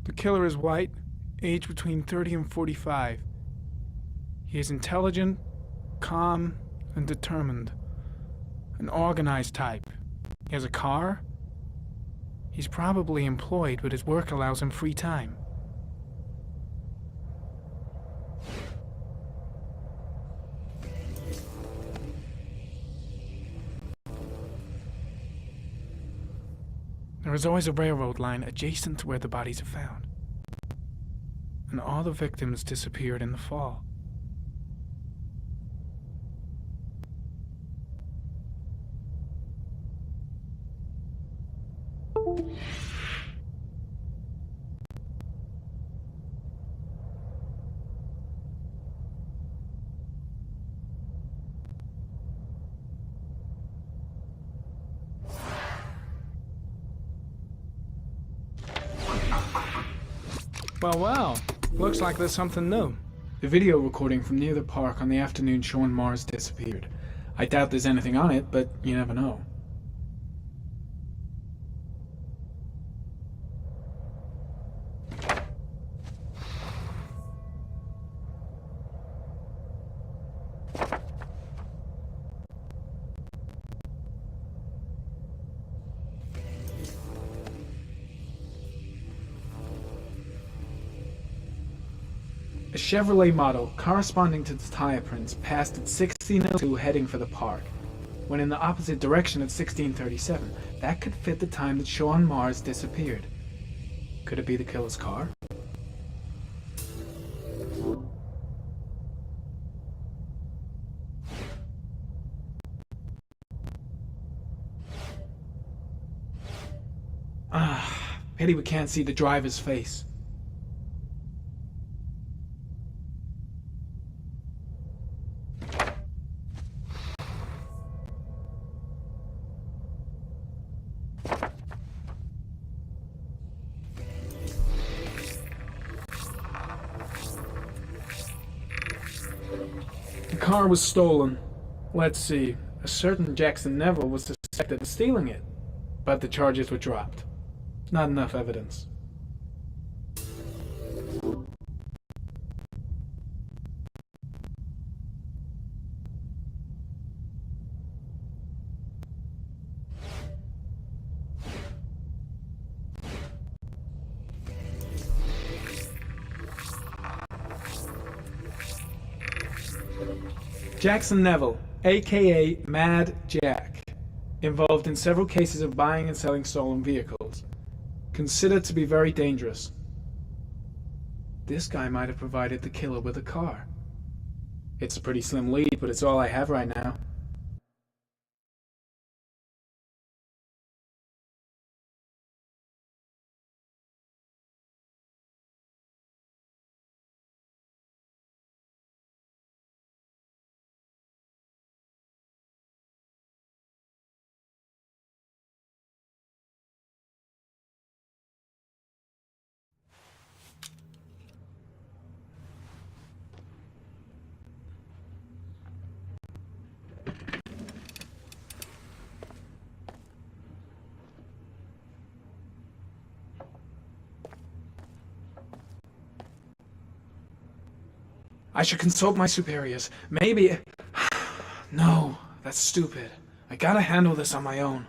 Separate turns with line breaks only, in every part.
The killer is white, aged between 30 and 45. He is intelligent, calm, and determined. An organized type. He has a car. He's probably employed, but his work allows him free time. There is always a railroad line adjacent to where the bodies are found. And all the victims disappeared in the fall. Well, looks like there's something new. The video recording from near the park on the afternoon Sean Mars disappeared. I doubt there's anything on it, but you never know. A Chevrolet model corresponding to the tire prints passed at 1602 heading for the park, when in the opposite direction at 1637. That could fit the time that Sean Mars disappeared. Could it be the killer's car? Pity we can't see the driver's face. The car was stolen. Let's see. A certain Jackson Neville was suspected of stealing it, but the charges were dropped. Not enough evidence. Jackson Neville, aka Mad Jack, involved in several cases of buying and selling stolen vehicles. Considered to be very dangerous. This guy might have provided the killer with a car. It's a pretty slim lead, but it's all I have right now. I should consult my superiors. Maybe... No, that's stupid. I gotta handle this on my own.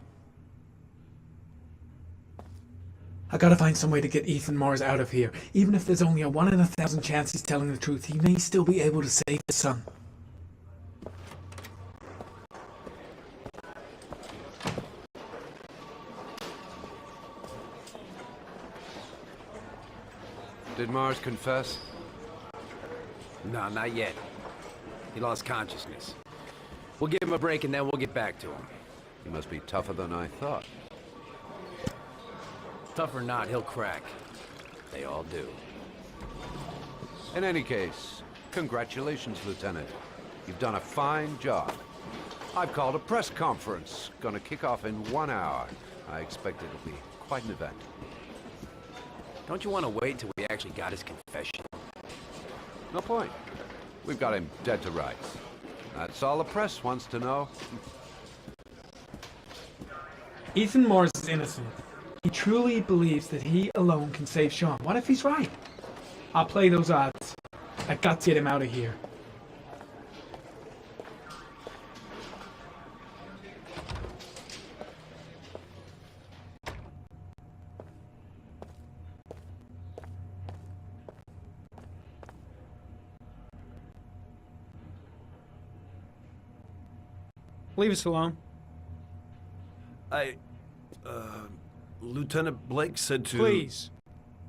I gotta find some way to get Ethan Mars out of here. Even if there's only a 1 in 1,000 chance he's telling the truth, he may still be able to save his son.
Did Mars confess?
No, not yet. He lost consciousness. We'll give him a break and then we'll get back to him.
He must be tougher than I thought.
Tough or not, he'll crack. They all do.
In any case, congratulations, Lieutenant. You've done a fine job. I've called a press conference. Gonna kick off in 1 hour. I expect it'll be quite an event.
Don't you want to wait till we actually got his confession?
No point. We've got him dead to rights. That's all the press wants to know.
Ethan Mars is innocent. He truly believes that he alone can save Sean. What if he's right? I'll play those odds. I've got to get him out of here.
Leave us alone.
Lieutenant Blake said to...
Please.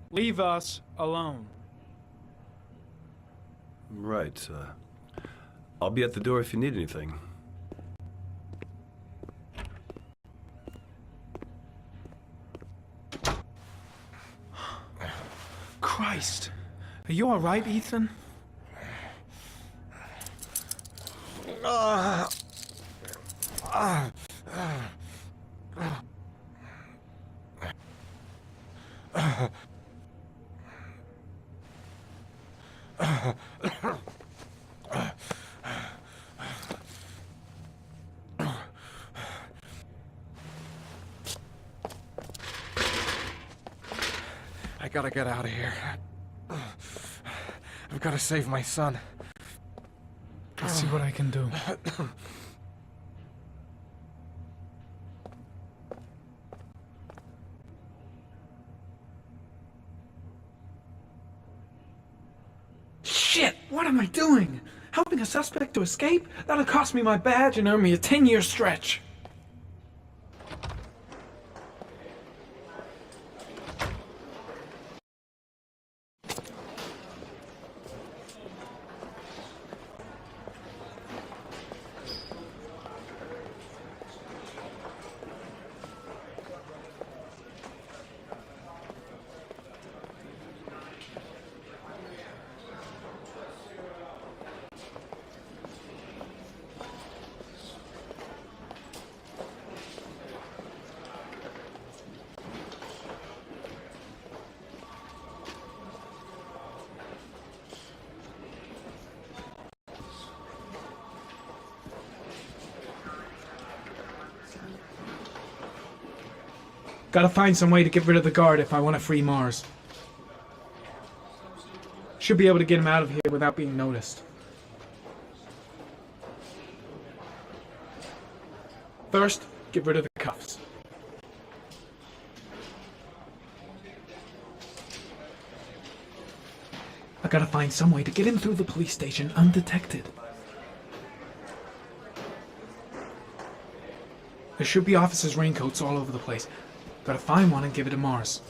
Leave us alone.
Right, I'll be at the door if you need anything.
Christ. Are you all right, Ethan?
I gotta get out of here. I've gotta save my son.
I'll see what I can do.
Shit! What am I doing? Helping a suspect to escape? That'll cost me my badge and earn me a 10-year stretch. Gotta find some way to get rid of the guard if I want to free Mars. Should be able to get him out of here without being noticed. First, get rid of the cuffs. I gotta find some way to get him through the police station undetected. There should be officers' raincoats all over the place. Gotta find one and give it to Mars.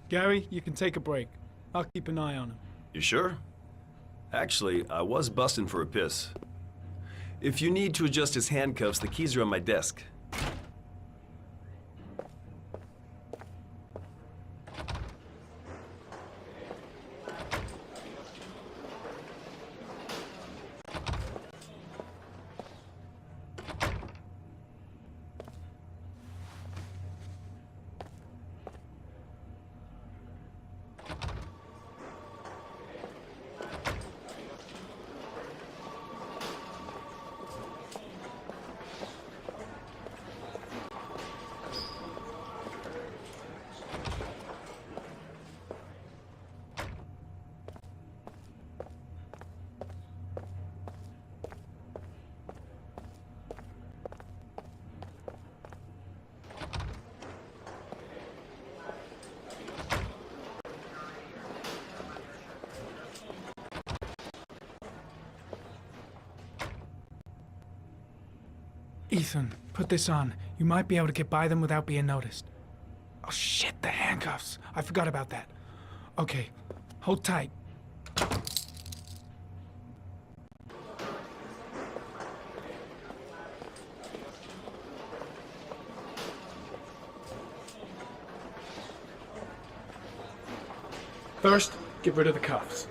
Gary, you can take a break. I'll keep an eye on him.
You sure? Actually, I was busting for a piss. If you need to adjust his handcuffs, the keys are on my desk.
Ethan, put this on. You might be able to get by them without being noticed. Oh shit, the handcuffs. I forgot about that. Okay, hold tight.
First, get rid of the cuffs.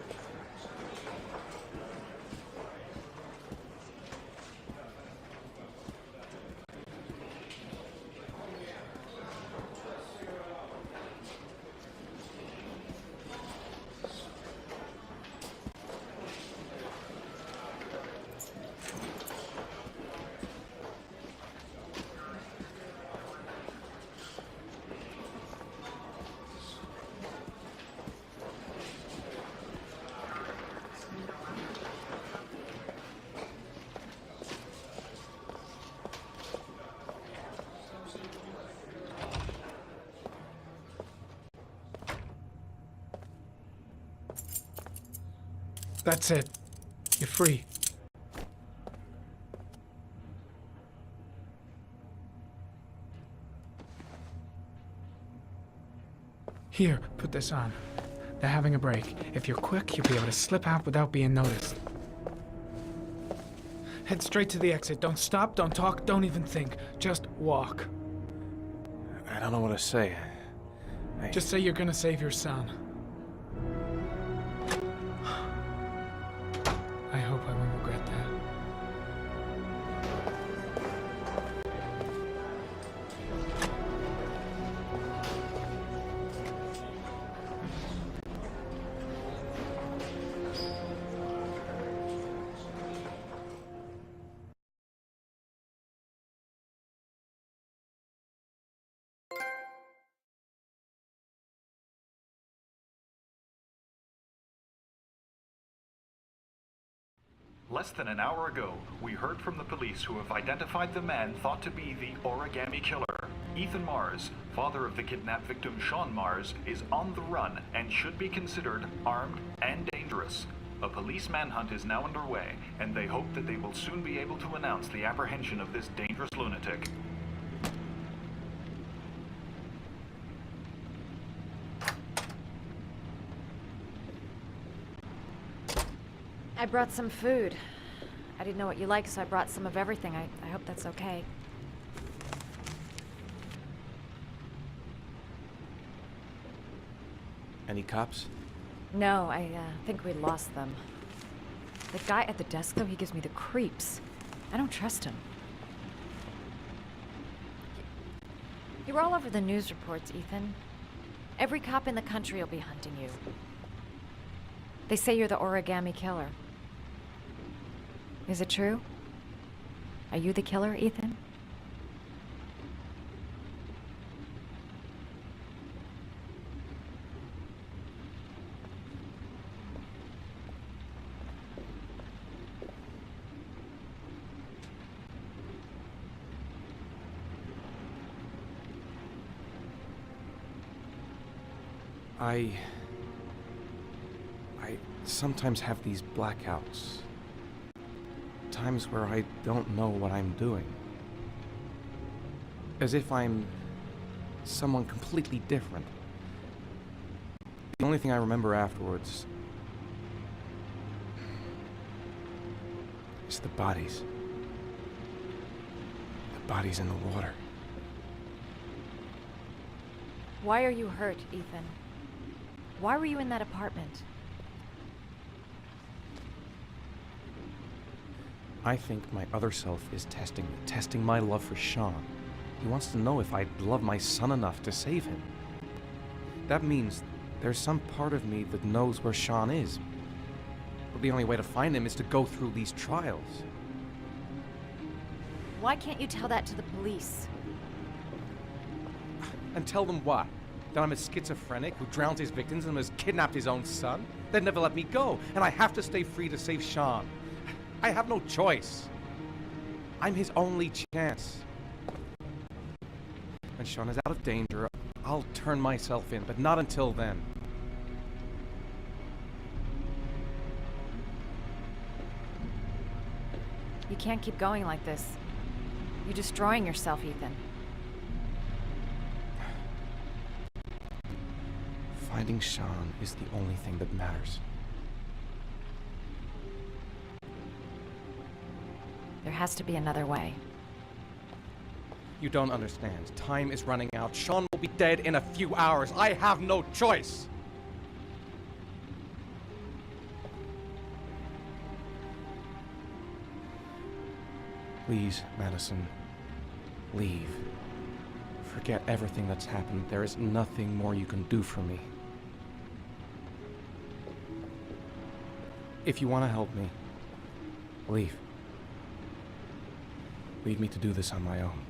That's it. You're free. Here, put this on. They're having a break. If you're quick, you'll be able to slip out without being noticed. Head straight to the exit. Don't stop, don't talk, don't even think. Just walk.
I don't know what to say.
Just say you're gonna save your son. I hope I won't regret that.
Less than an hour ago, we heard from the police who have identified the man thought to be the origami killer. Ethan Mars, father of the kidnapped victim Sean Mars, is on the run and should be considered armed and dangerous. A police manhunt is now underway, and they hope that they will soon be able to announce the apprehension of this dangerous lunatic.
I brought some food. I didn't know what you like, so I brought some of everything. I hope that's okay.
Any cops?
No, I think we lost them. The guy at the desk, though, he gives me the creeps. I don't trust him. You were all over the news reports, Ethan. Every cop in the country will be hunting you. They say you're the origami killer. Is it true? Are you the killer, Ethan?
I sometimes have these blackouts. Times where I don't know what I'm doing. As if I'm someone completely different. The only thing I remember afterwards is the bodies. The bodies in the water.
Why are you hurt, Ethan? Why were you in that apartment?
I think my other self is testing my love for Sean. He wants to know if I love my son enough to save him. That means there's some part of me that knows where Sean is. But the only way to find him is to go through these trials.
Why can't you tell that to the police?
And tell them what? That I'm a schizophrenic who drowns his victims and has kidnapped his own son? They'd never let me go, and I have to stay free to save Sean. I have no choice. I'm his only chance. When Sean is out of danger, I'll turn myself in, but not until then.
You can't keep going like this. You're destroying yourself, Ethan.
Finding Sean is the only thing that matters.
There has to be another way.
You don't understand. Time is running out. Sean will be dead in a few hours. I have no choice. Please, Madison, leave. Forget everything that's happened. There is nothing more you can do for me. If you want to help me, leave. Leave me to do this on my own.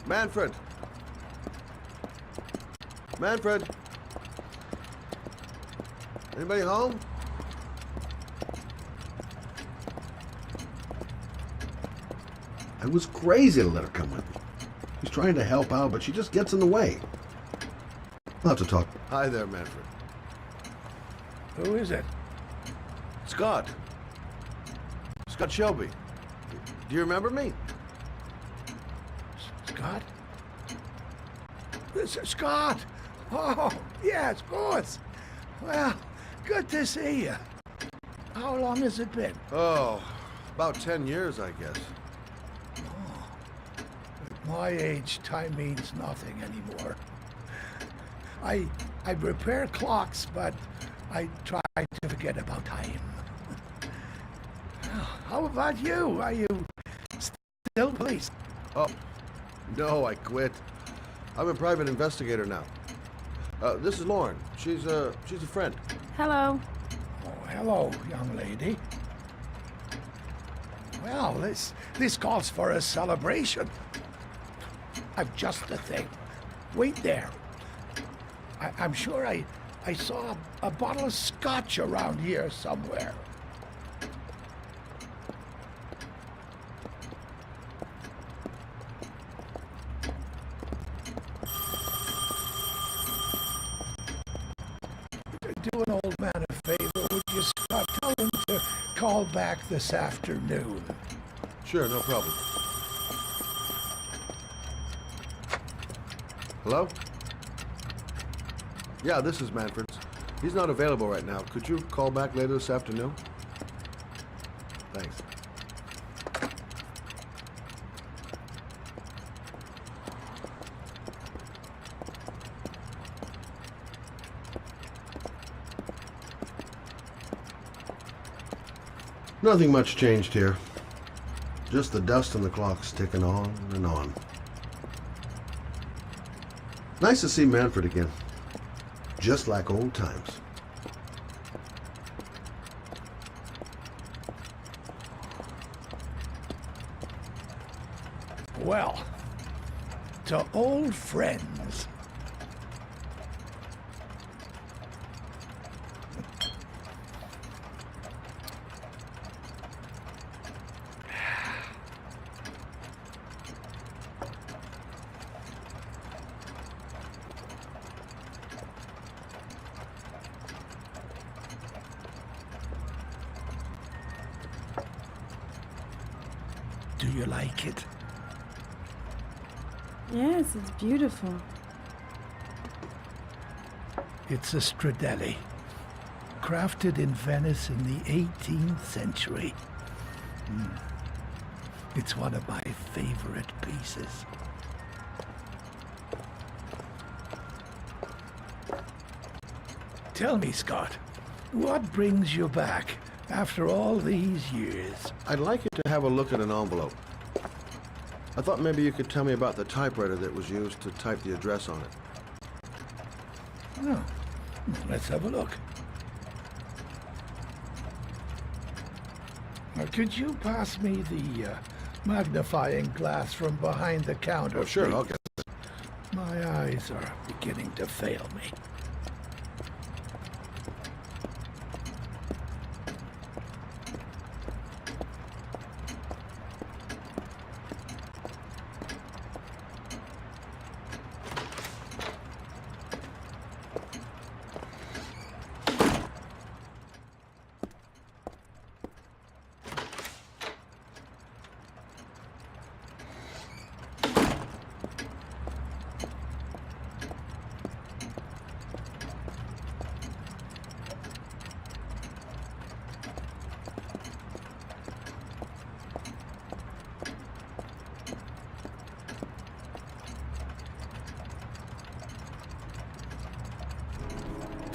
Manfred! Manfred! Anybody home? I was crazy to let her come with me. She's trying to help out, but she just gets in the way. I'll have to talk. Hi there, Manfred.
Who is it?
Scott. Scott Shelby. Do you remember me?
Scott? Scott! Oh, yes, of course. Well, good to see you. How long has it been?
Oh, about 10 years, I guess.
my age, time means nothing anymore. I repair clocks, but I try to forget about time. How about you? Are you still police?
Oh, no, I quit. I'm a private investigator now. This is Lauren. She's a friend.
Hello.
Oh, hello, young lady. Well, this calls for a celebration. I've just the thing. Wait there. I'm sure I saw a bottle of scotch around here somewhere. Do an old man a favor, would you, Scott? Tell him to call back this afternoon.
Sure, no problem. Hello? Yeah, this is Manfred's. He's not available right now. Could you call back later this afternoon? Thanks. Nothing much changed here. Just the dust on the clocks ticking on and on. Nice to see Manfred again. Just like old times.
Well, to old friends. Do you like it?
Yes, it's beautiful.
It's a Stradelli, crafted in Venice in the 18th century. It's one of my favorite pieces. Tell me, Scott, what brings you back after all these years?
I'd like you to have a look at an envelope. I thought maybe you could tell me about the typewriter that was used to type the address on it.
Oh, let's have a look. Now, could you pass me the magnifying glass from behind the counter?
Oh, sure,
please?
I'll get it.
My eyes are beginning to fail me.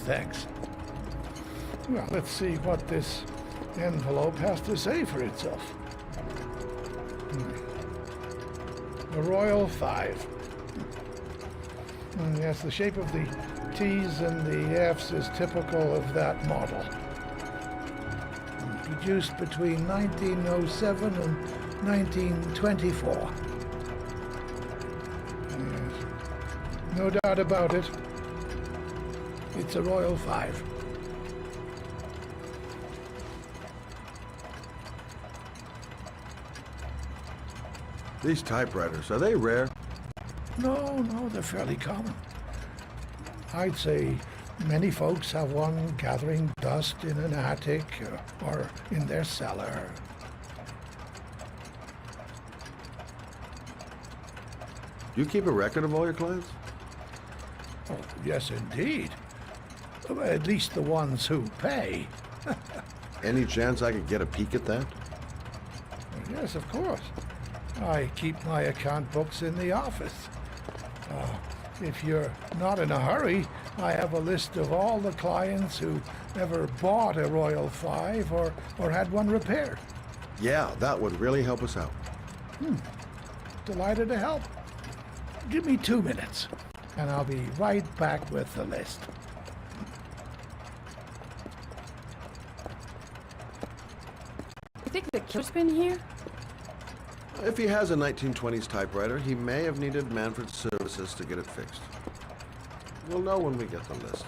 Thanks. Well, let's see what this envelope has to say for itself. The Royal 5. Yes, the shape of the T's and the F's is typical of that model. Produced between 1907 and 1924. Yes. No doubt about it. It's a Royal 5.
These typewriters, are they rare?
No, they're fairly common. I'd say many folks have one gathering dust in an attic or in their cellar.
Do you keep a record of all your clients?
Oh, yes, indeed. At least the ones who pay.
Any chance I could get a peek at that?
Yes, of course. I keep my account books in the office. If you're not in a hurry, I have a list of all the clients who ever bought a Royal 5 or had one repaired.
Yeah, that would really help us out.
Delighted to help. Give me 2 minutes, and I'll be right back with the list.
You think the killer's been here?
If he has a 1920s typewriter, he may have needed Manfred's services to get it fixed. We'll know when we get the list.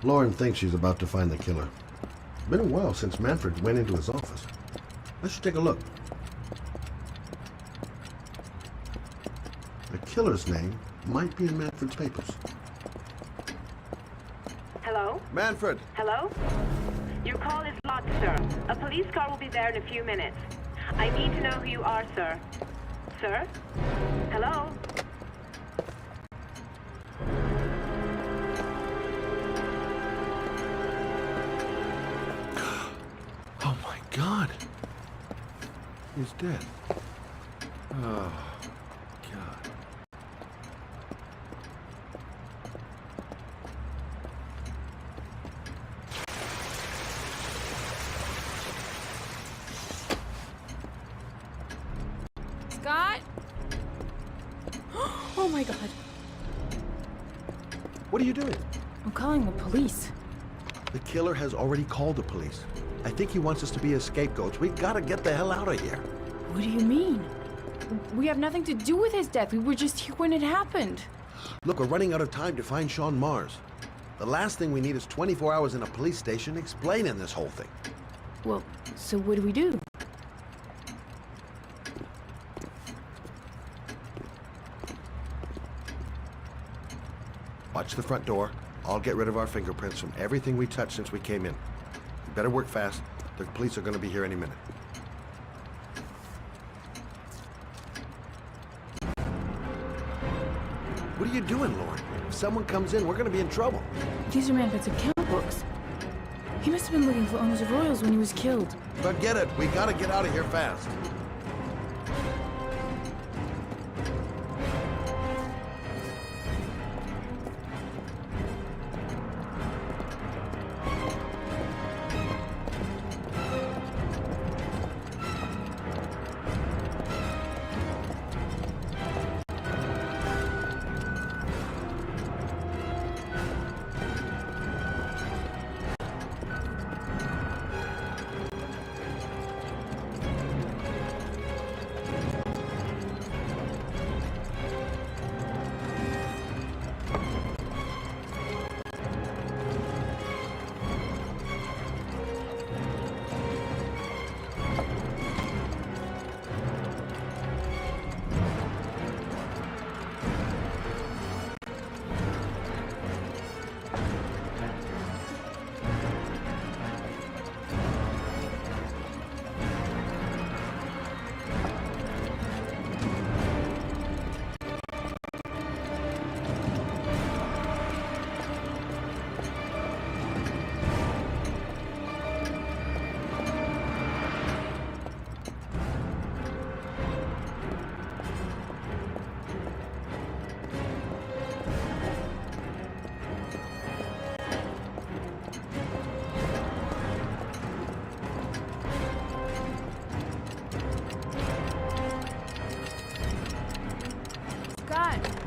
Lauren thinks she's about to find the killer. It's been a while since Manfred went into his office. Let's take a look. The killer's name might be in Manfred's papers.
Hello?
Manfred!
Hello? Your call is logged, sir. A police car will be there in a few minutes. I need to know who you are, sir. Sir? Hello?
Oh my God! He's dead. Oh, God.
Scott? Oh my God.
What are you doing?
I'm calling the police.
The killer has already called the police. I think he wants us to be his scapegoats. We gotta get the hell out of here.
What do you mean? We have nothing to do with his death. We were just here when it happened.
Look, we're running out of time to find Sean Mars. The last thing we need is 24 hours in a police station explaining this whole thing.
Well, so what do we do?
Watch the front door. I'll get rid of our fingerprints from everything we touched since we came in. You better work fast. The police are gonna be here any minute. What are you doing, Lauren? If someone comes in, we're gonna be in trouble.
These are Manfred's account books. He must have been looking for owners of Royals when he was killed.
Forget it. We gotta get out of here fast.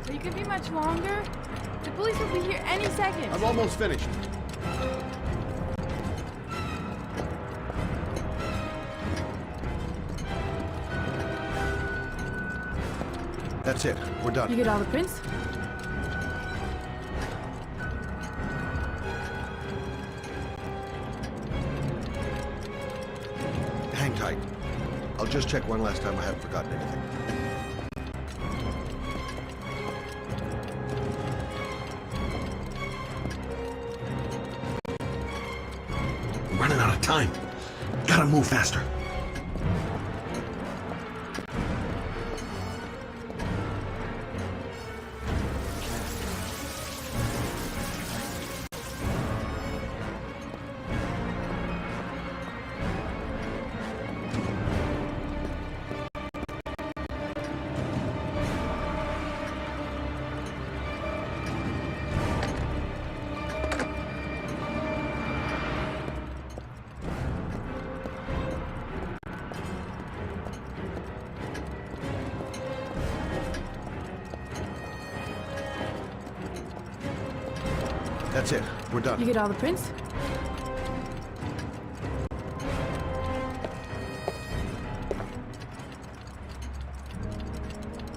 Are you gonna be much longer? The police will be here any second.
I'm almost finished. That's it. We're done.
You get all the prints?
I'll just check one last time I haven't forgotten anything. I'm running out of time. Gotta move faster. That's it. We're done.
You get all the prints?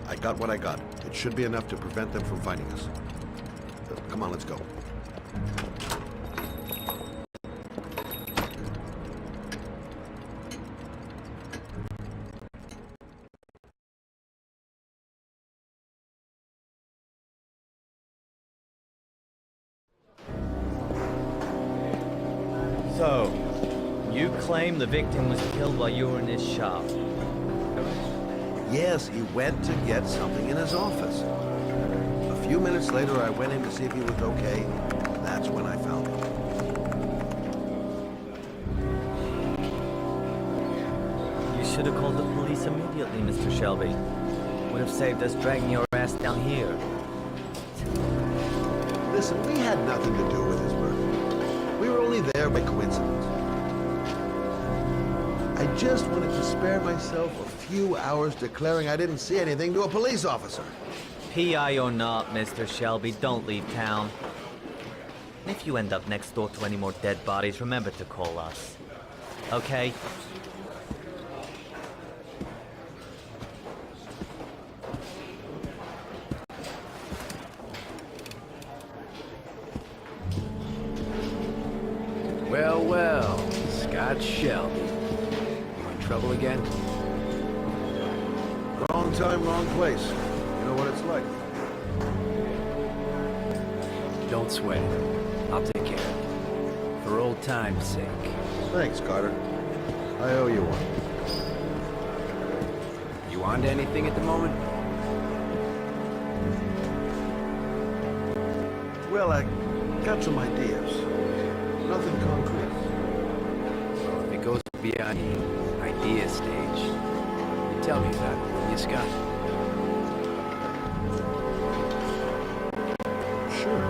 I got what I got. It should be enough to prevent them from finding us. Come on, let's go.
So, you claim the victim was killed while you were in his shop.
Yes, he went to get something in his office. A few minutes later, I went in to see if he was okay. That's when I found him.
You should have called the police immediately, Mr. Shelby. Would have saved us dragging your ass down here.
Listen, we had nothing to do with his murder. We were only there by coincidence. I just wanted to spare myself a few hours declaring I didn't see anything to a police officer.
PI or not, Mr. Shelby, don't leave town. And if you end up next door to any more dead bodies, remember to call us. Okay?
Well, well, Scott Shelby. You in trouble again?
Wrong time, wrong place. You know what it's like.
Don't sweat it. I'll take care of it. For old time's sake.
Thanks, Carter. I owe you one.
You on to anything at the moment?
Well, I got some ideas. Nothing concrete.
Well, if it goes beyond the idea stage, you tell me about it, will you, Scott?
Sure.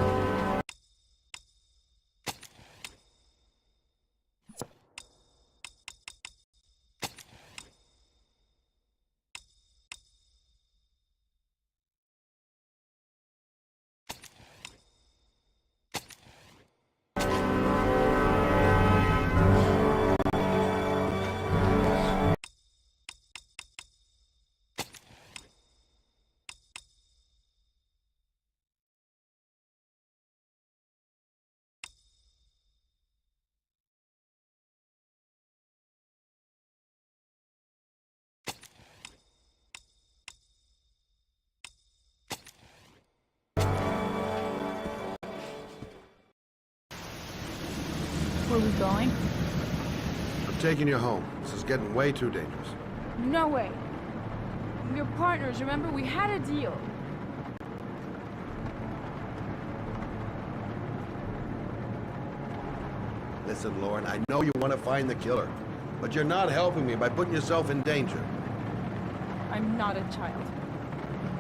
Where are we going?
I'm taking you home. This is getting way too dangerous.
No way. We're partners, remember? We had a deal.
Listen, Lauren, I know you want to find the killer, but you're not helping me by putting yourself in danger.
I'm not a child.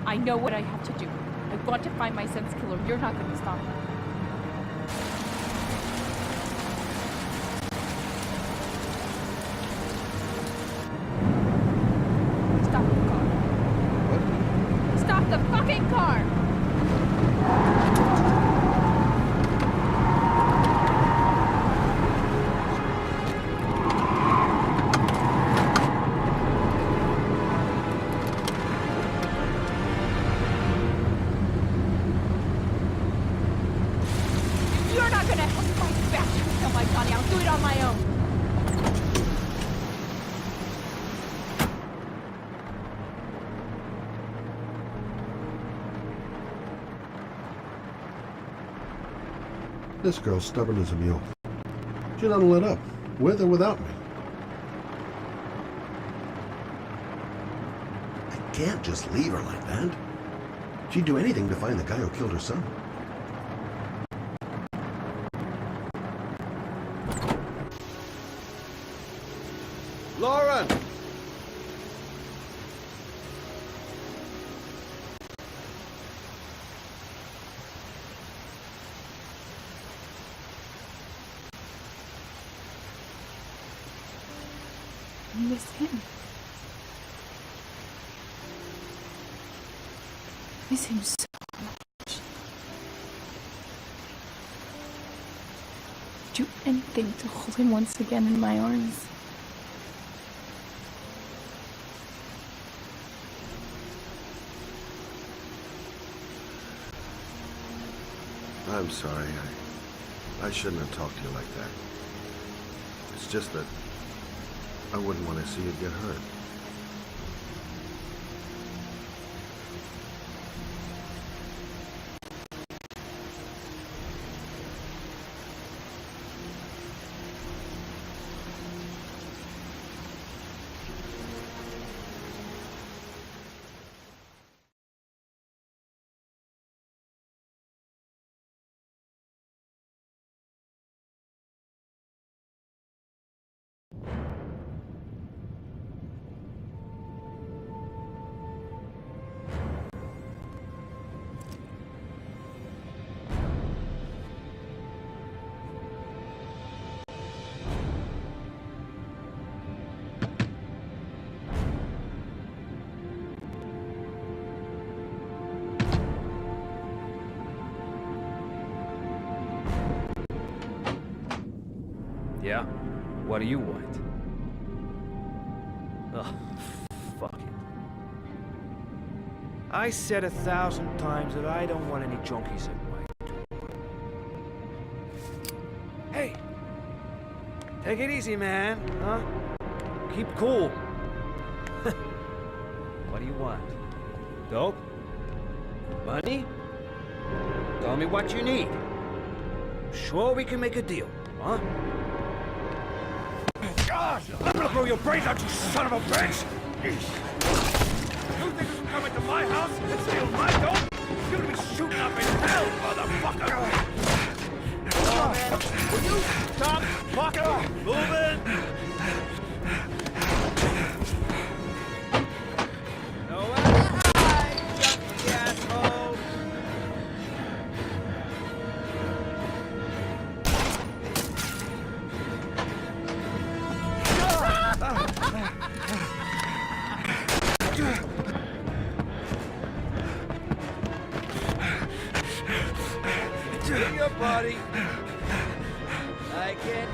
I know what I have to do. I want to find my son's killer. You're not going to stop me. Stop the car.
What?
Stop the fucking car! You're not gonna help fight this bastard. Kill my Johnny. I'll do it on my own.
This girl's stubborn as a mule. She doesn't let up, with or without me. I can't just leave her like that. She'd do anything to find the guy who killed her son.
Lauren!
I miss him. I miss him so much. Do anything to hold him once again in my arms.
I'm sorry. I shouldn't have talked to you like that. It's just that I wouldn't want to see you get hurt.
Yeah? What do you want? Oh, fuck it. I said 1,000 times that I don't want any junkies at my door. Hey! Take it easy, man, huh? Keep cool. What do you want? Dope? Money? Tell me what you need. Sure we can make a deal, huh? God! I'm gonna blow your brains out, you son of a bitch! You think you can come into my house and steal my dope? You're gonna be shooting up in hell, motherfucker! Oh, man. Will you stop fucking moving? No way! Junkie asshole! In your body. I can't.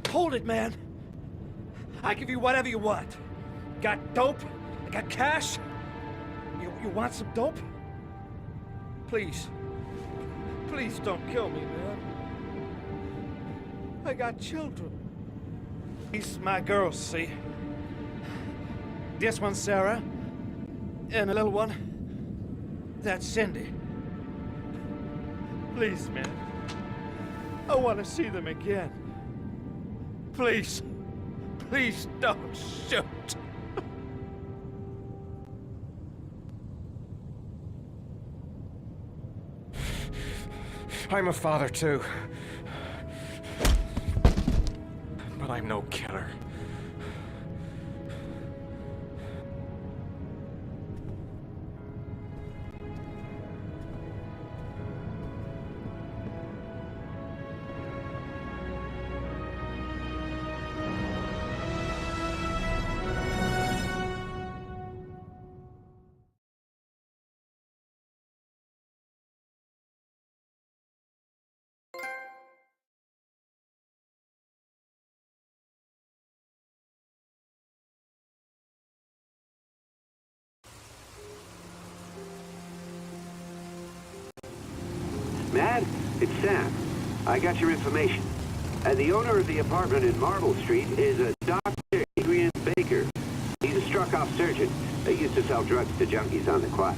Hold it, man. I give you whatever you want. Got dope? I got cash? You want some dope? Please. Please don't kill me, man. I got children. These my girls, see? This one's Sarah. And the little one, that's Cindy. Please, man. I want to see them again. Please. Please don't shoot.
I'm a father too. But I'm no killer.
Matt, it's Sam. I got your information. The owner of the apartment in Marble Street is a Dr. Adrian Baker. He's a struck-off surgeon. He used to sell drugs to junkies on the quad.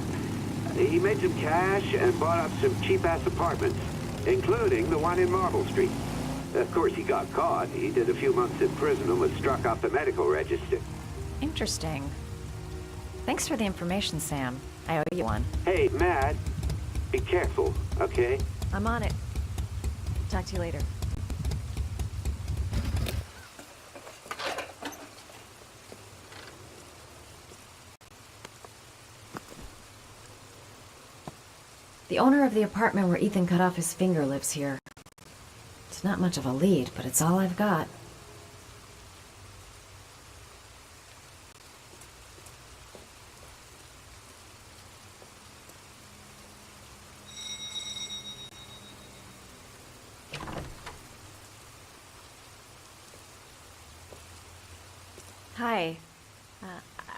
He made some cash and bought up some cheap-ass apartments, including the one in Marble Street. Of course, he got caught. He did a few months in prison and was struck off the medical register.
Interesting. Thanks for the information, Sam. I owe you one.
Hey, Matt, be careful, okay?
I'm on it. Talk to you later. The owner of the apartment where Ethan cut off his finger lives here. It's not much of a lead, but it's all I've got. Hi.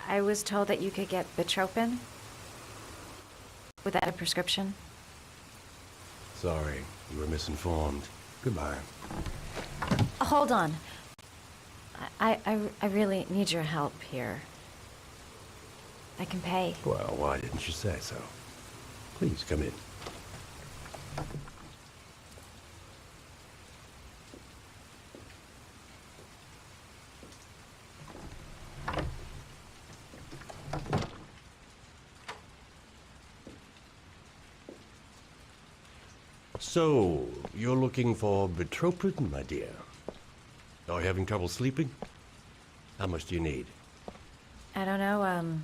I was told that you could get Bitropin without a prescription.
Sorry, you were misinformed. Goodbye.
Hold on. I really need your help here. I can pay.
Well, why didn't you say so? Please come in. So, you're looking for Bitropin, my dear? Are you having trouble sleeping? How much do you need?
I don't know,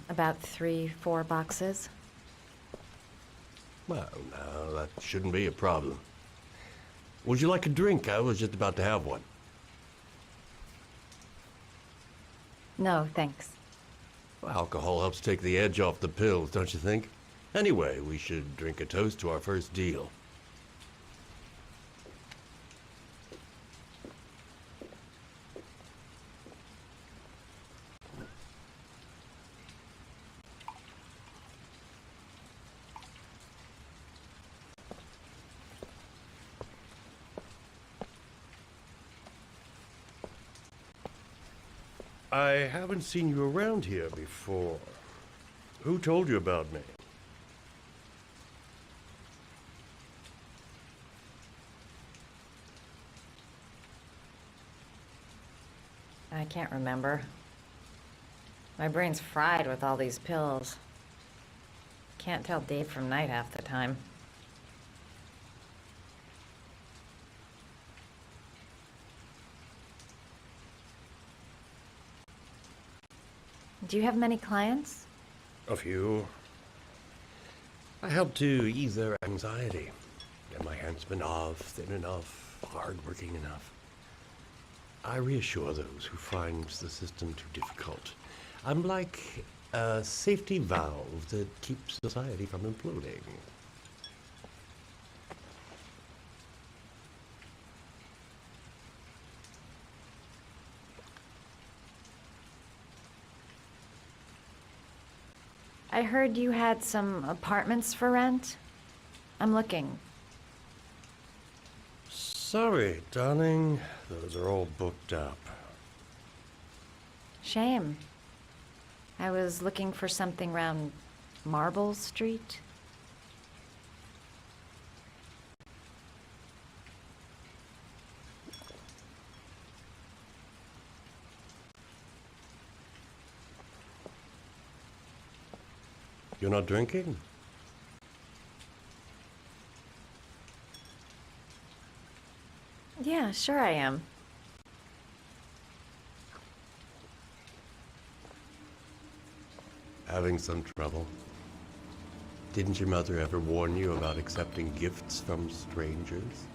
about 3-4 boxes.
Well, no, that shouldn't be a problem. Would you like a drink? I was just about to have one.
No, thanks.
Well, alcohol helps take the edge off the pills, don't you think? Anyway, we should drink a toast to our first deal. I haven't seen you around here before. Who told you about me?
I can't remember. My brain's fried with all these pills. Can't tell day from night half the time. Do you have many clients?
A few. I help to ease their anxiety. Get my handsman off, thin enough, hard-working enough. I reassure those who find the system too difficult. I'm like a safety valve that keeps society from imploding.
I heard you had some apartments for rent. I'm looking.
Sorry, darling. Those are all booked up.
Shame. I was looking for something around Marble Street.
You're not drinking?
Yeah, sure I am.
Having some trouble? Didn't your mother ever warn you about accepting gifts from strangers?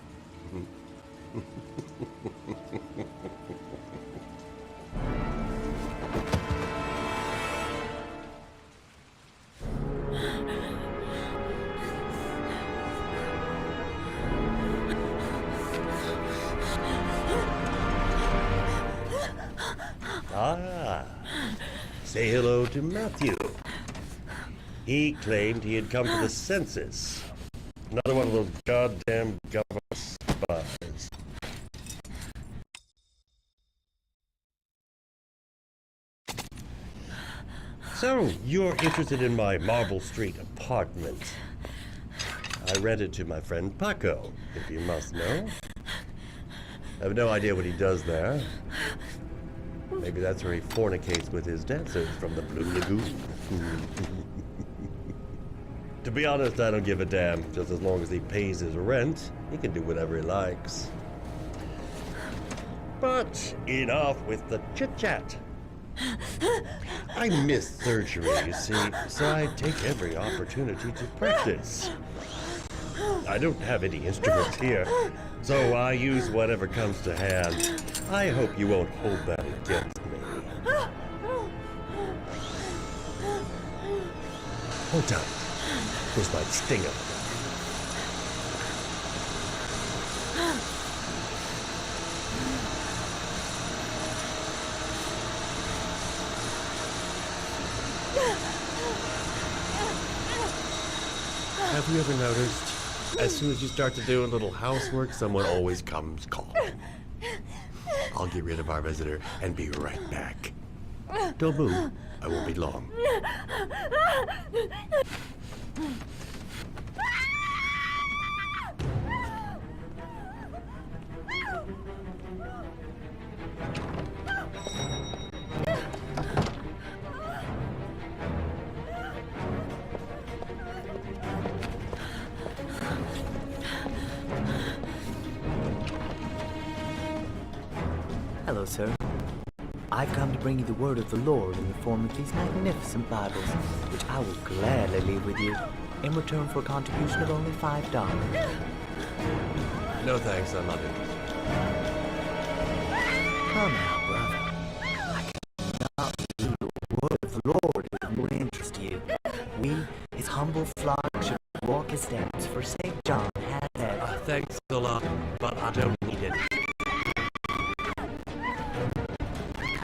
Say hello to Matthew. He claimed he had come to the census. Another one of those goddamn government spies. So, you're interested in my Marble Street apartment. I rent it to my friend Paco, if you must know. I have no idea what he does there. Maybe that's where he fornicates with his dancers from the Blue Lagoon. To be honest, I don't give a damn. Just as long as he pays his rent, he can do whatever he likes. But enough with the chit-chat. I miss surgery, you see, so I take every opportunity to practice. I don't have any instruments here, so I use whatever comes to hand. I hope you won't hold that against me. Hold tight. This might sting him. Have you ever noticed, as soon as you start to do a little housework, someone always comes calling? I'll get rid of our visitor and be right back. Don't move. I won't be long.
Hello, sir. I've come to bring you the word of the Lord in the form of these magnificent Bibles, which I will gladly leave with you in return for a contribution of only $5.
No thanks, I'm not interested.
Come now, brother. I cannot believe the word of the Lord is more interest to you. We, his humble flock, should walk his steps, for St. John has said.
Thanks a lot, but I don't need it.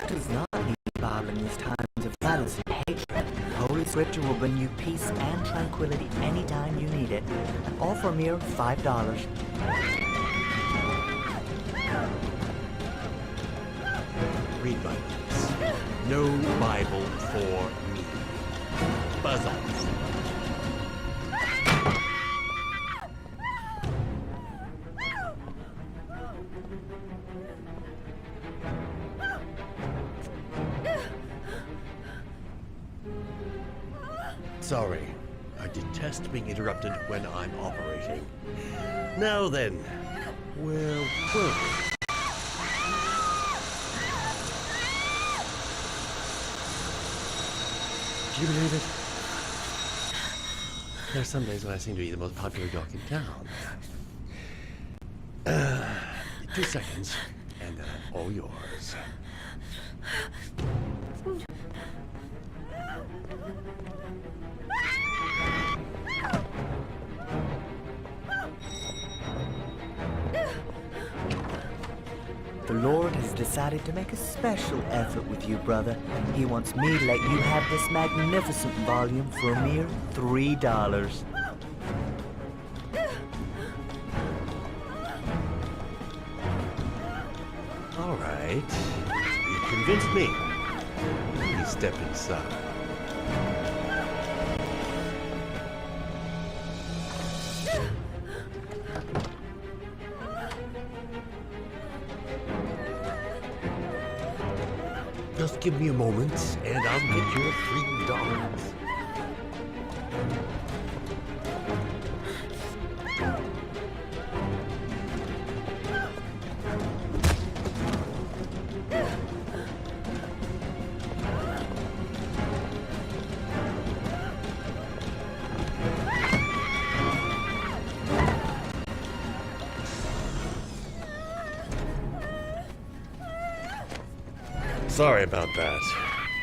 Does not need the Bible in these times of violence and hatred. Holy Scripture will bring you peace and tranquility anytime you need it, and all for a mere $5.
Read my lips. No Bible for me. Buzz off. Sorry. I detest being interrupted when I'm operating. Now then, where were we? Do you believe it? There are some days when I seem to be the most popular dog in town. 2 seconds, and then I'm all yours.
The Lord has decided to make a special effort with you, brother. He wants me to let you have this magnificent volume for a mere $3.
All right. You convinced me. Please step inside. Just give me a moment, and I'll get your $3. Sorry about that.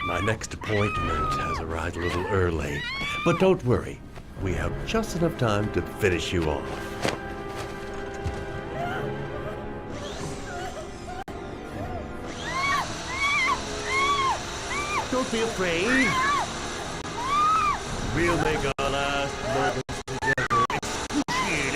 My next appointment has arrived a little early. But don't worry, we have just enough time to finish you off. Don't be afraid. We'll make our last moments together excruciatingly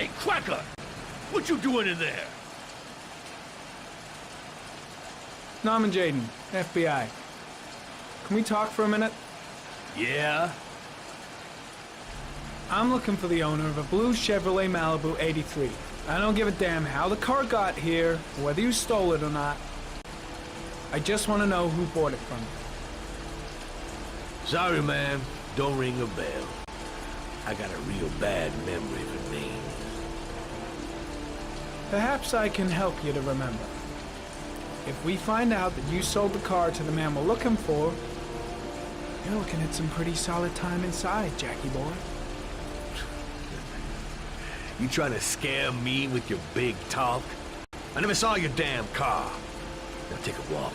Hey, Cracker! What you doing in there?
Norman Jaden, FBI. Can we talk for a minute?
Yeah?
I'm looking for the owner of a blue Chevrolet Malibu 83. I don't give a damn how the car got here, whether you stole it or not. I just want to know who bought it from you.
Sorry, man. Don't ring a bell. I got a real bad memory for names.
Perhaps I can help you to remember. If we find out that you sold the car to the man we're looking for, you're looking at some pretty solid time inside, Jackie boy.
You trying to scare me with your big talk? I never saw your damn car. Now take a walk.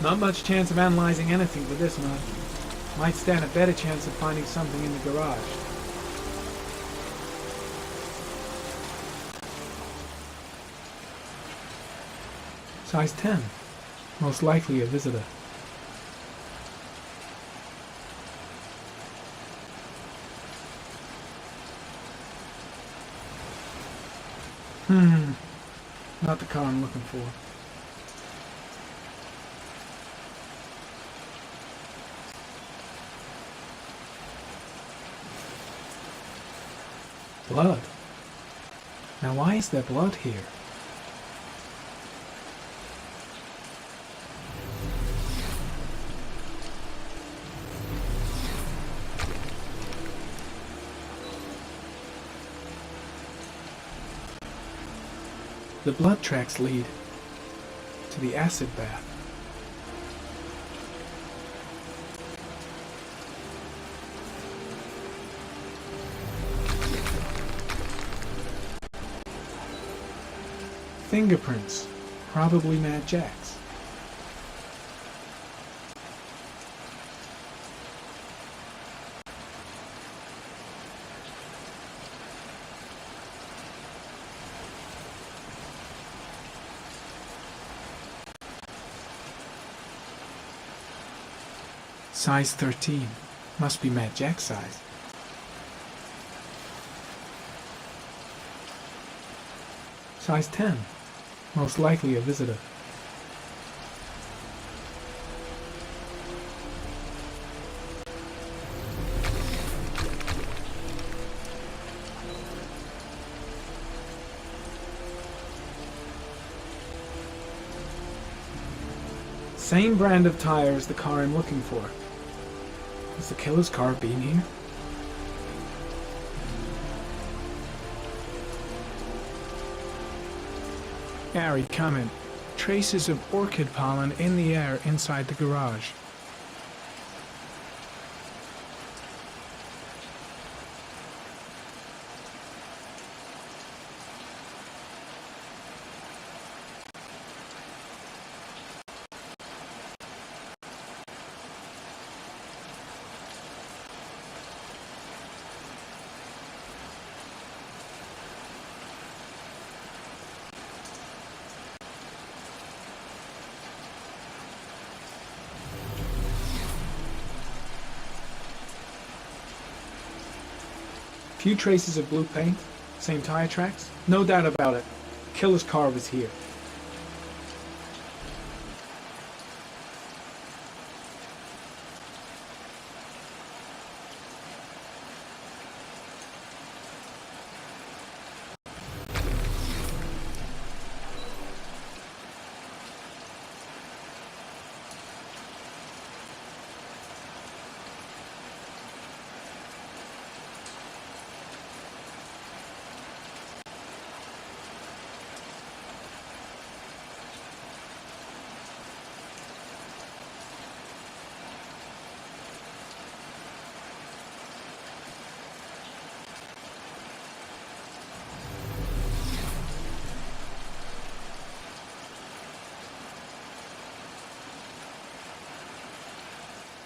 Not much chance of analyzing anything with this one. Might stand a better chance of finding something in the garage. Size 10. Most likely a visitor. Not the car I'm looking for. Blood. Now why is there blood here? The blood tracks lead to the acid bath. Fingerprints, probably Mad Jack's. Size 13, must be Mad Jack's size. Size 10. Most likely a visitor. Same brand of tire as the car I'm looking for. Has the killer's car been here? Gary, comment. Traces of orchid pollen in the air inside the garage. Few traces of blue paint, same tire tracks. No doubt about it. Killer's car was here.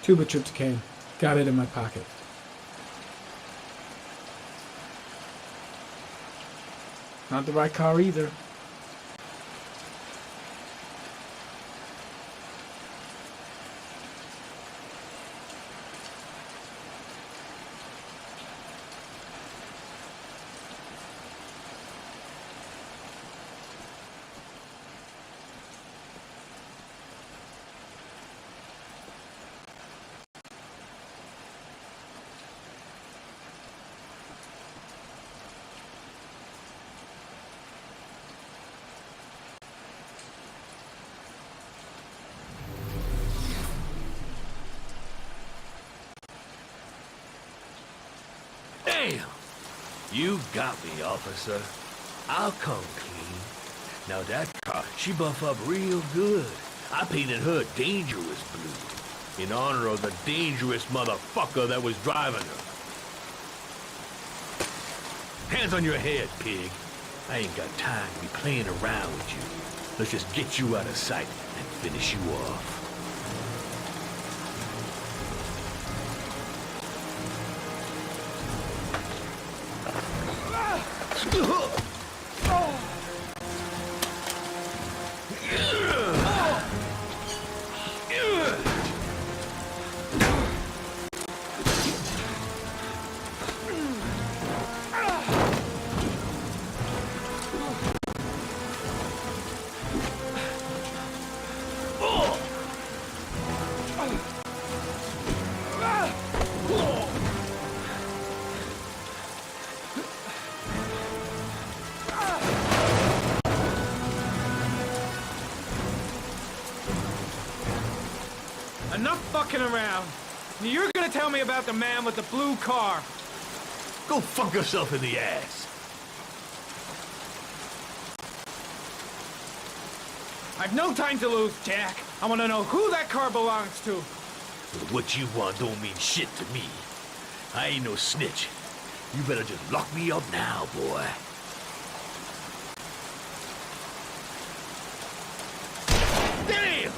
Tube of tryptocane. Got it in my pocket. Not the right car either.
Damn! You got me, officer. I'll come clean. Now that car, she buff up real good. I painted her dangerous blue, in honor of the dangerous motherfucker that was driving her. Hands on your head, pig. I ain't got time to be playing around with you. Let's just get you out of sight and finish you off.
Enough fucking around. You're gonna tell me about the man with the blue car.
Go fuck yourself in the ass.
I've no time to lose, Jack. I want to know who that car belongs to.
What you want don't mean shit to me. I ain't no snitch. You better just lock me up now, boy. Damn!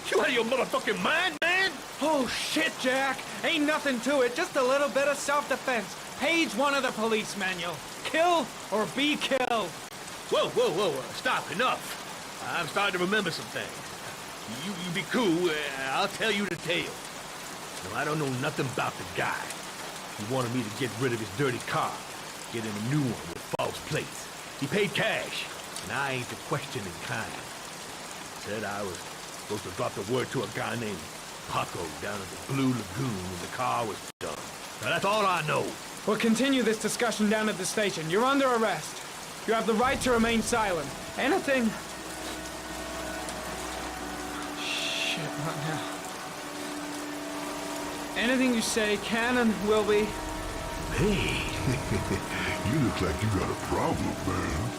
You out of your motherfucking mind, man?
Oh, shit, Jack. Ain't nothing to it. Just a little bit of self-defense. Page 1 of the police manual. Kill or be killed.
Whoa, whoa, whoa. Stop. Enough. I'm starting to remember some things. You be cool. I'll tell you the tale. No, I don't know nothing about the guy. He wanted me to get rid of his dirty car. Get him a new one with false plates. He paid cash, and I ain't the questioning kind. Said I was supposed to drop the word to a guy named Paco down at the Blue Lagoon when the car was done. Now that's all I know.
We'll continue this discussion down at the station. You're under arrest. You have the right to remain silent. Anything... Shit, not now. Anything you say can and will be...
Hey.
You look like you got a problem, man.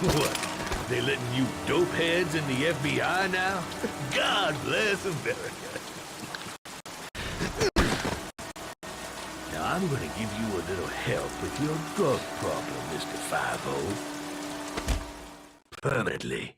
What? They letting you dope heads in the FBI now? God bless America. Now I'm gonna give you a little help with your drug problem, Mr. 5-0. Permanently.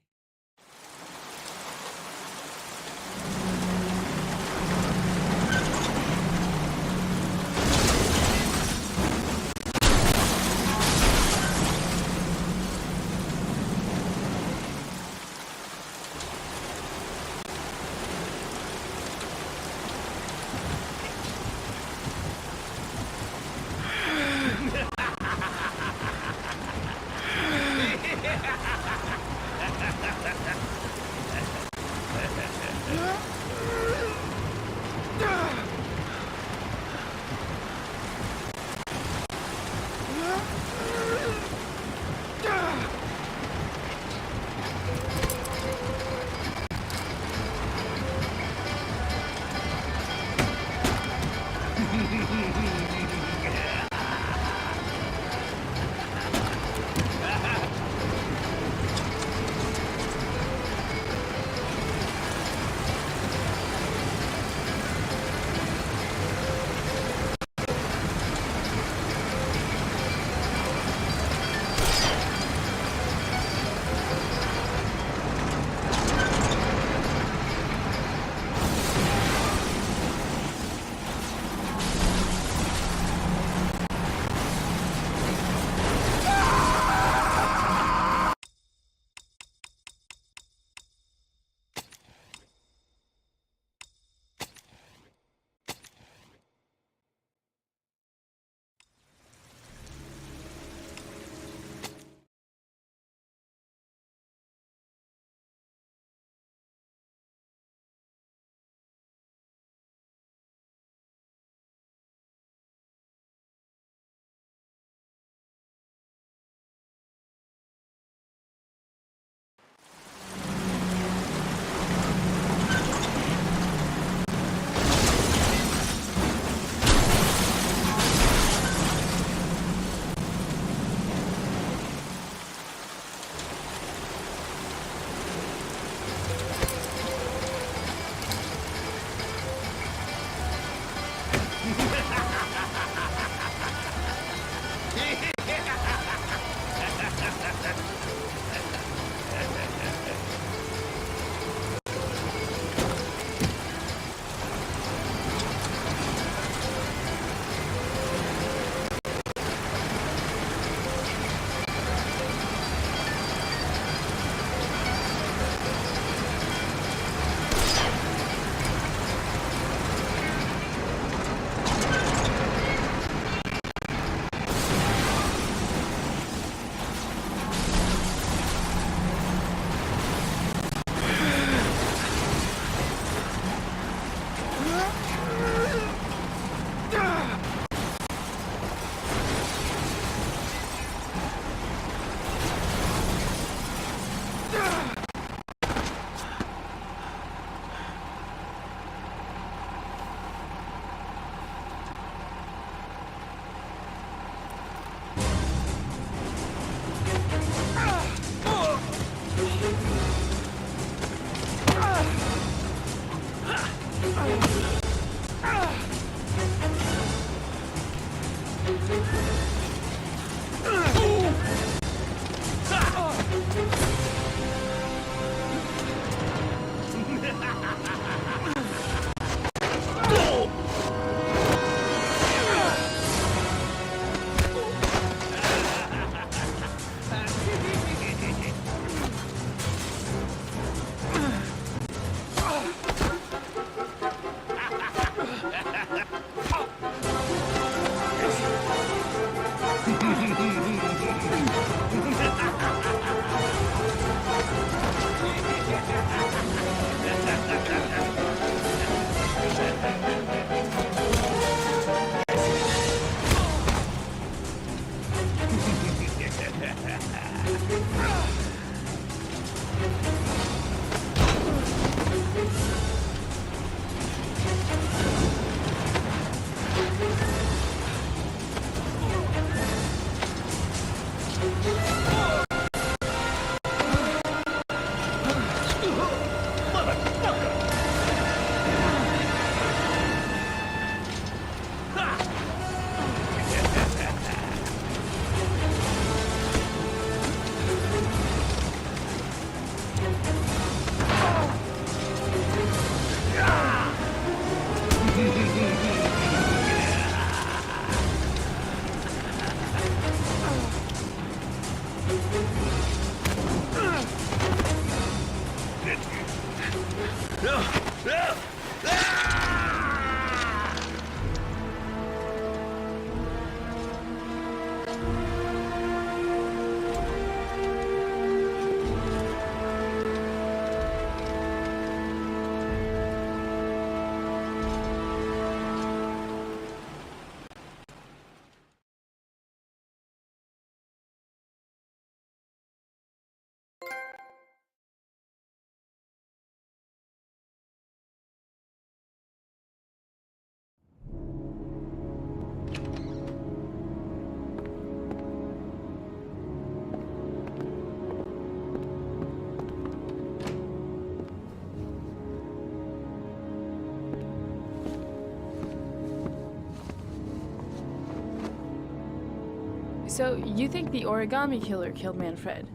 So, you think the origami killer killed Manfred?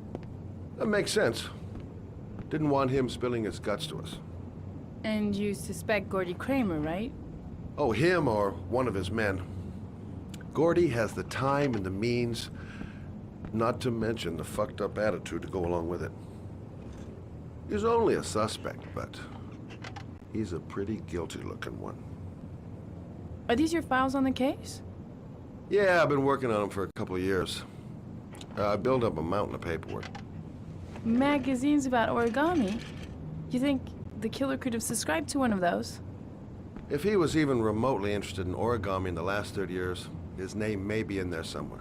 That makes sense. Didn't want him spilling his guts to us.
And you suspect Gordy Kramer, right?
Oh, him or one of his men. Gordy has the time and the means, not to mention the fucked up attitude to go along with it. He's only a suspect, but he's a pretty guilty-looking one.
Are these your files on the case?
Yeah, I've been working on him for a couple of years. I built up a mountain of paperwork.
Magazines about origami? You think the killer could have subscribed to one of those?
If he was even remotely interested in origami in the last 30 years, his name may be in there somewhere.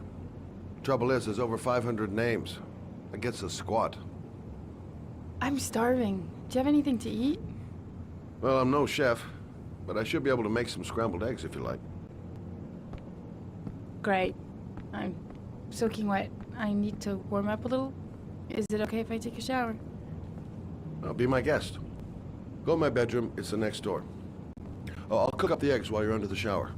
Trouble is, there's over 500 names. That gets us squat.
I'm starving. Do you have anything to eat?
Well, I'm no chef, but I should be able to make some scrambled eggs if you like.
Great. I'm soaking wet. I need to warm up a little. Is it okay if I take a shower?
Be my guest. Go in my bedroom. It's the next door. Oh, I'll cook up the eggs while you're under the shower.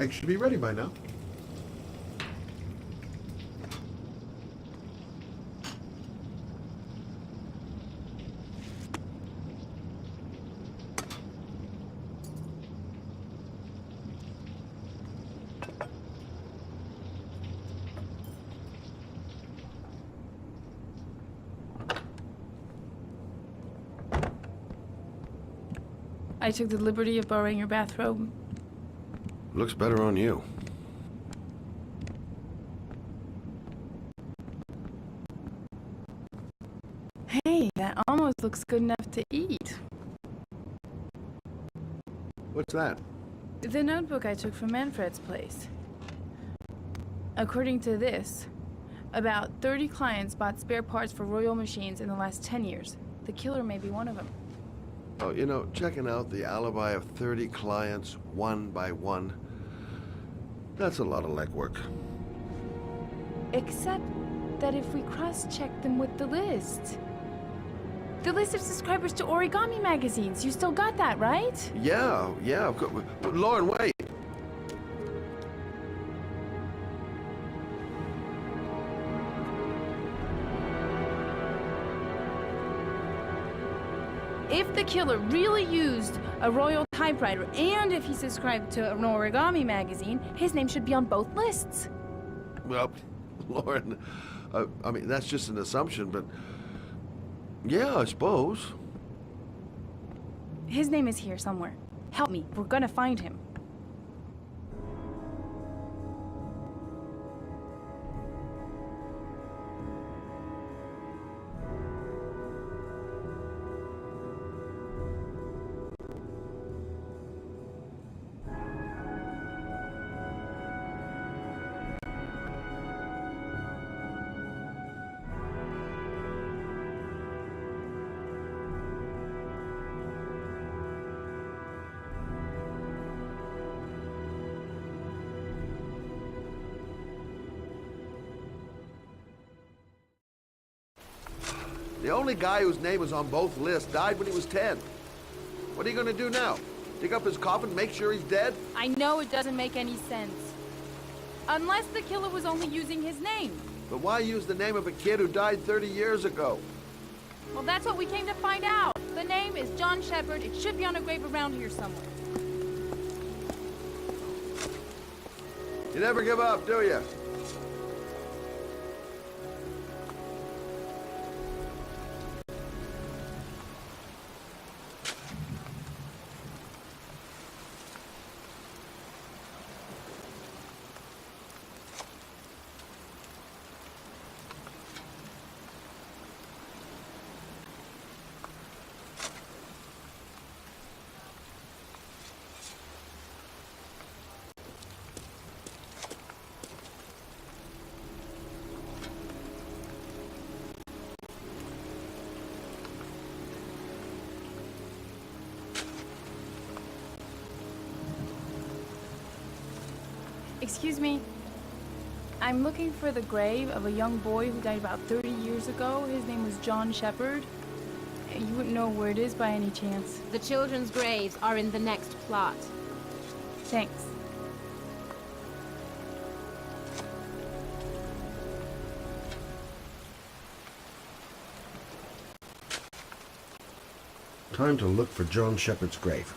Eggs should be ready by now.
I took the liberty of borrowing your bathrobe.
Looks better on you.
Hey, that almost looks good enough to eat.
What's that?
The notebook I took from Manfred's place. According to this, about 30 clients bought spare parts for Royal machines in the last 10 years. The killer may be one of them.
Oh, you know, checking out the alibi of 30 clients one by one, that's a lot of legwork.
Except that if we cross-check them with the list. The list of subscribers to origami magazines. You still got that, right?
Yeah, of course. Lauren, wait.
the killer really used a royal typewriter, and if he subscribed to an origami magazine, his name should be on both lists.
Well, Lauren, I mean, that's just an assumption, but yeah, I suppose.
His name is here somewhere. Help me, we're gonna find him.
The only guy whose name was on both lists died when he was 10. What are you gonna do now? Dig up his coffin, make sure he's dead?
I know it doesn't make any sense. Unless the killer was only using his name.
But why use the name of a kid who died 30 years ago?
Well, that's what we came to find out. The name is John Shepard. It should be on a grave around here somewhere.
You never give up, do you?
Excuse me. I'm looking for the grave of a young boy who died about 30 years ago. His name was John Shepard. You wouldn't know where it is by any chance.
The children's graves are in the next plot.
Thanks.
Time to look for John Shepard's grave.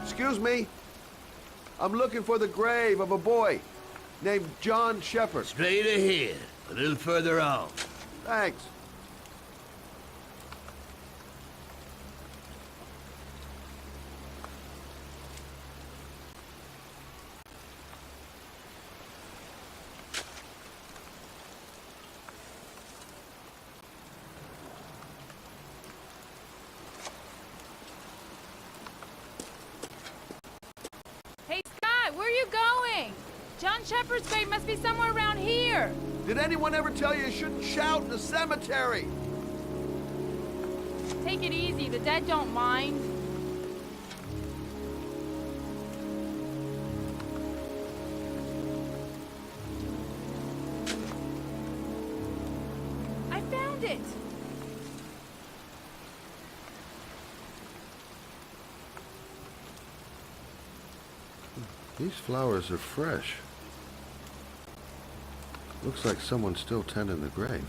Excuse me. I'm looking for the grave of a boy named John Shepard.
Straight ahead, a little further on.
Thanks.
Hey, Scott, where are you going? John Shepard's grave must be somewhere around here.
Did anyone ever tell you shouldn't shout in a cemetery?
Take it easy, the dead don't mind. I found it.
These flowers are fresh. Looks like someone's still tending the grave.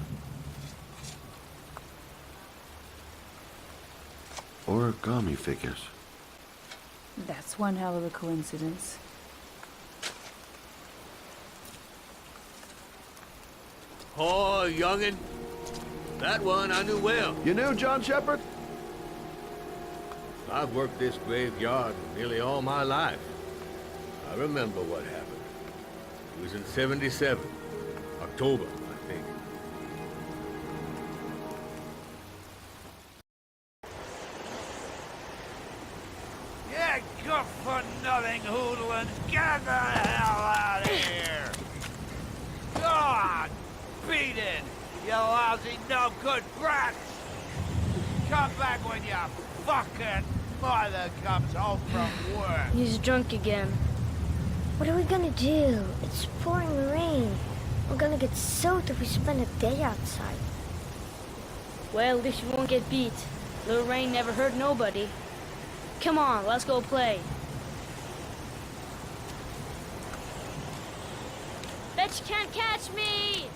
Origami figures.
That's one hell of a coincidence.
Oh, youngin'. That one I knew well.
You knew John Shepard?
I've worked this graveyard nearly all my life. I remember what happened. It was in '77. October, I think.
Yeah, good for nothing hoodlums. Get the hell out of here! God! Beat it! You lousy, no-good brats! Come back when your fucking mother comes home from work!
He's drunk again. What are we gonna do? It's pouring rain. We're gonna get soaked if we spend a day outside.
Well, at least you won't get beat. Little rain never hurt nobody. Come on, let's go play. Bet you can't catch me!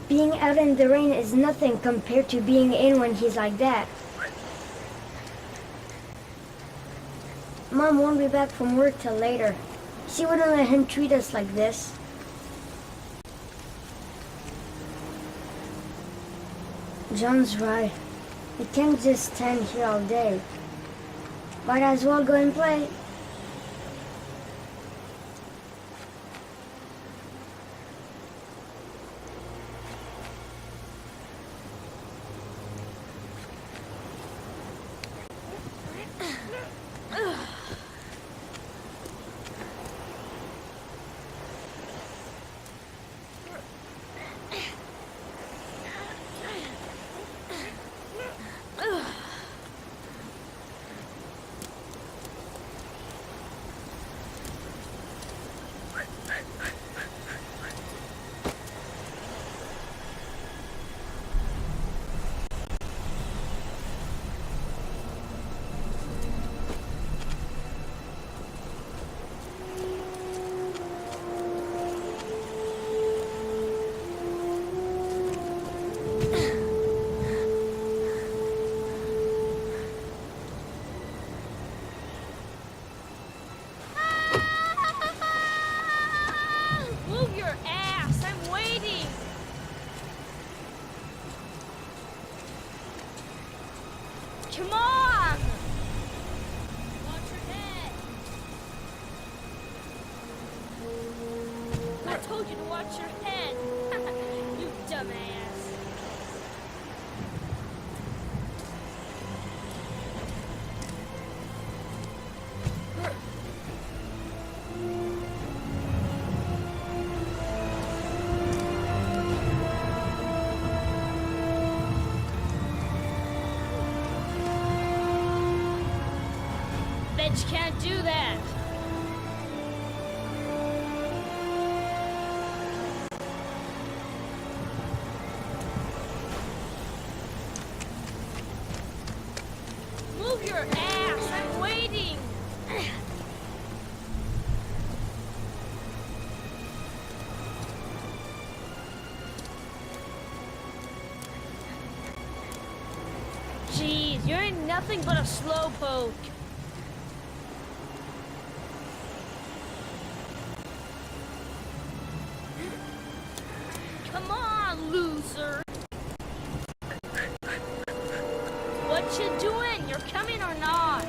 Being out in the rain is nothing compared to being in when he's like that. Mom won't be back from work till later. She wouldn't let him treat us like this. John's right. We can't just stand here all day. Might as well go and play.
Come on! Watch your head! I told you to watch your head! You dumbass! Bet you can't do that! Move your ass! I'm waiting! Jeez, you ain't nothing but a slowpoke. Come on, loser! What you doing? You're coming or not?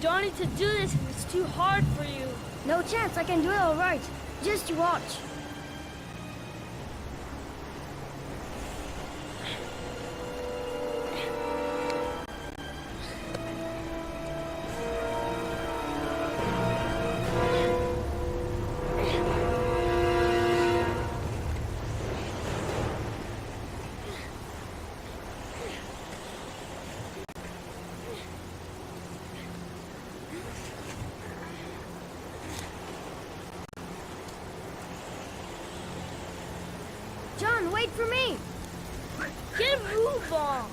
don't need to do this if it's too hard for you.
No chance, I can do it all right. Just you watch. John, wait for me!
Get a move on!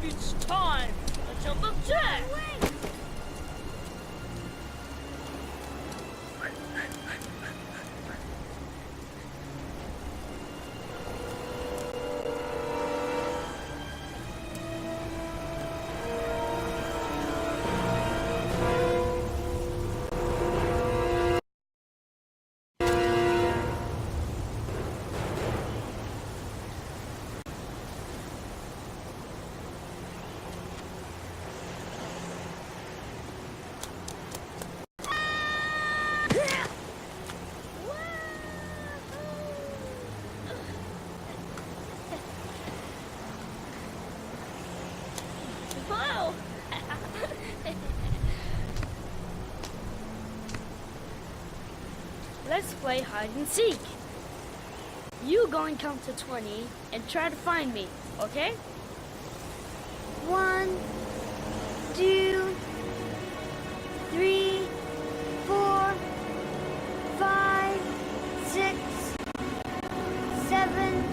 It's time to jump up Jack! Wow! Let's play hide and seek. You go and count to 20 and try to find me, okay?
1, 2, 3, 4, 5, 6, 7,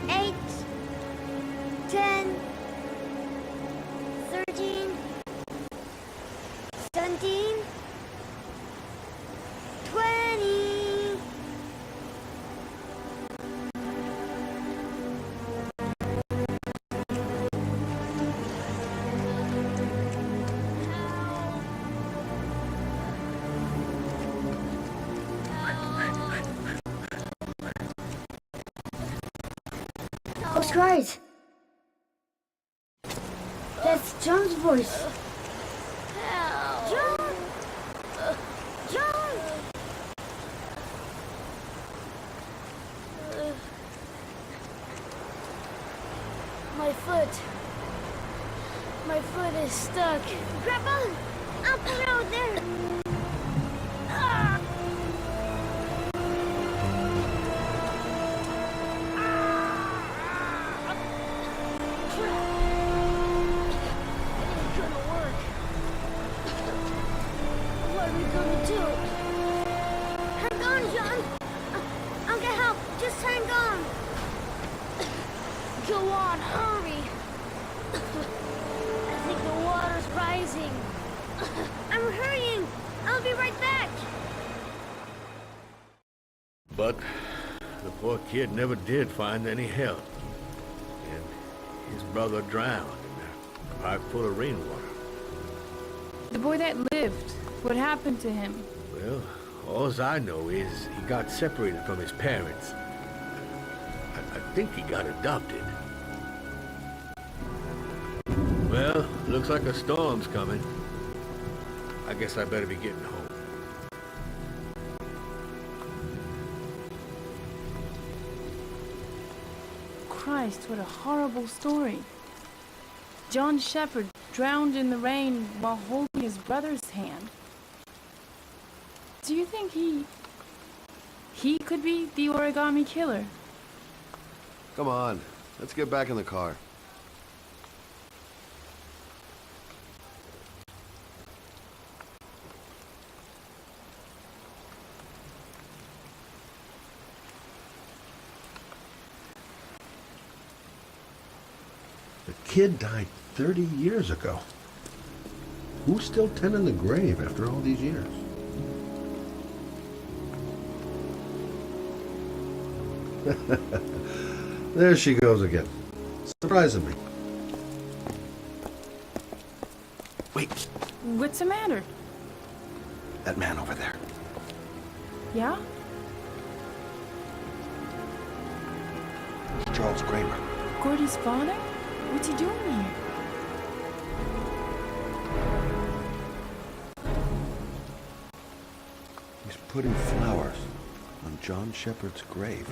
8, 10, 13, 17, 20. Those cries. That's John's voice. John! John!
My foot is stuck.
Grab on! I'll pull it out there!
What are we gonna do?
Hang on, John! I'll get help. Just hang on.
Go on, hurry! I think the water's rising.
I'm hurrying. I'll be right back.
But the poor kid never did find any help. And his brother drowned in a pipe full of rainwater.
The boy that lived, what happened to him?
Well, all I know is he got separated from his parents. I think he got adopted. Well, looks like a storm's coming. I guess I better be getting home.
Christ, what a horrible story. John Shepard drowned in the rain while holding his brother's hand. Do you think he could be the origami killer?
Come on, let's get back in the car. The kid died 30 years ago. Who's still tending the grave after all these years? There she goes again. Surprising me.
Wait,
What's the matter?
that man over there.
Yeah?
Charles Kramer.
Gordy's father? What's he doing here?
He's putting flowers on John Shepard's grave.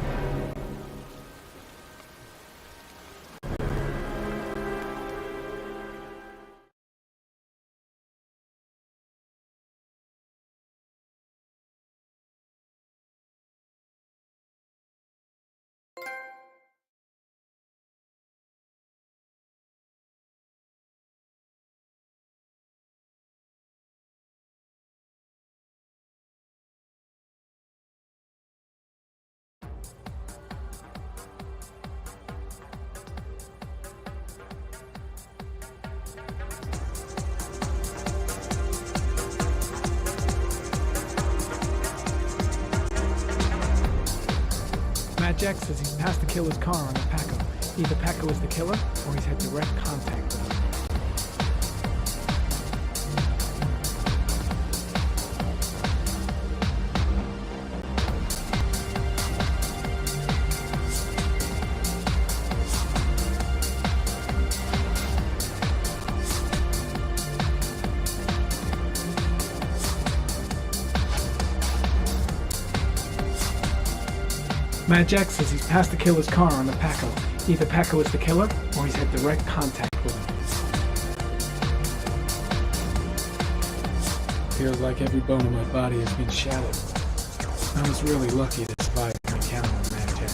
Matt Jack says he's passed the killer's car on the Paco. Either Paco is the killer, or he's had direct contact with him. Matt Jack says he's passed the killer's car on the Paco. Either Paco is the killer, or he's had direct contact with him. Feels like every bone in my body has been shattered. I was really lucky to survive an encounter with Matt Jack.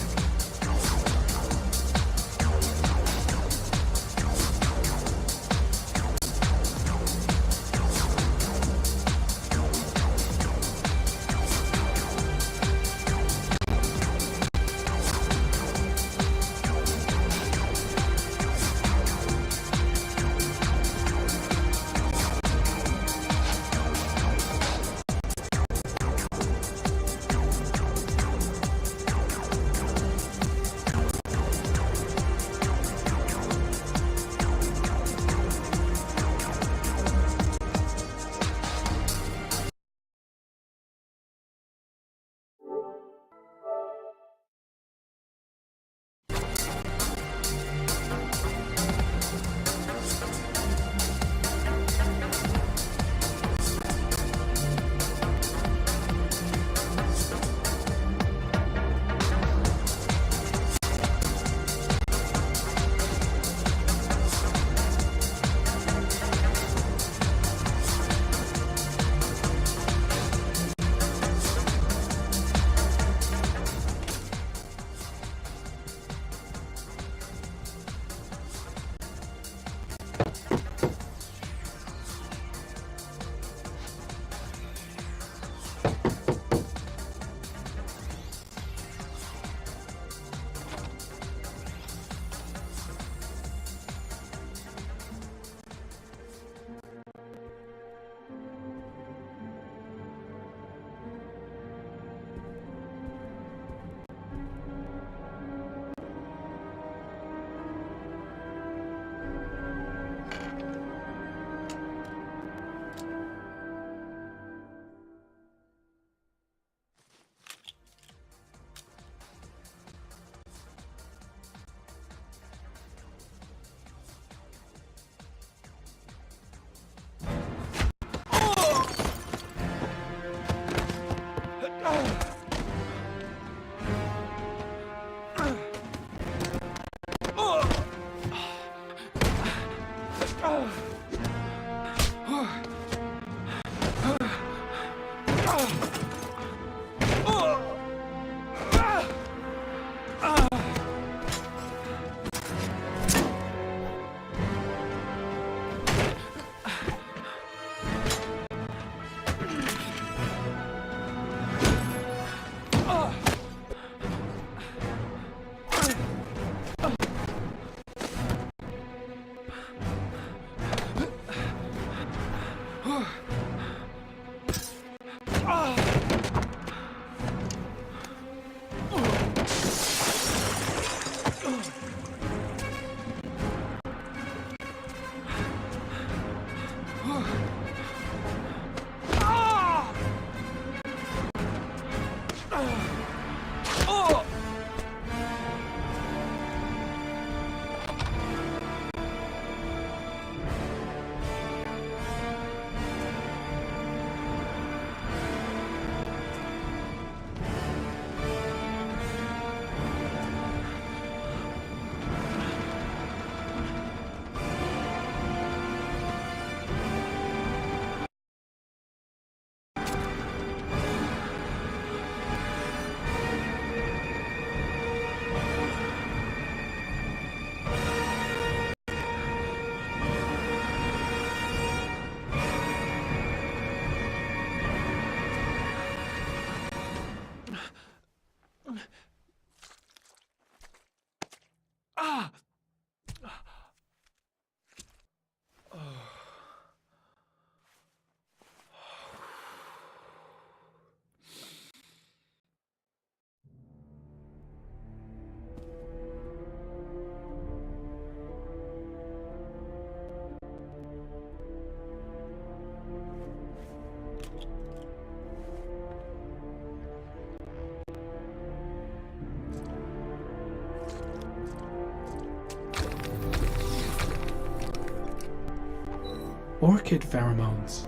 Orchid pheromones.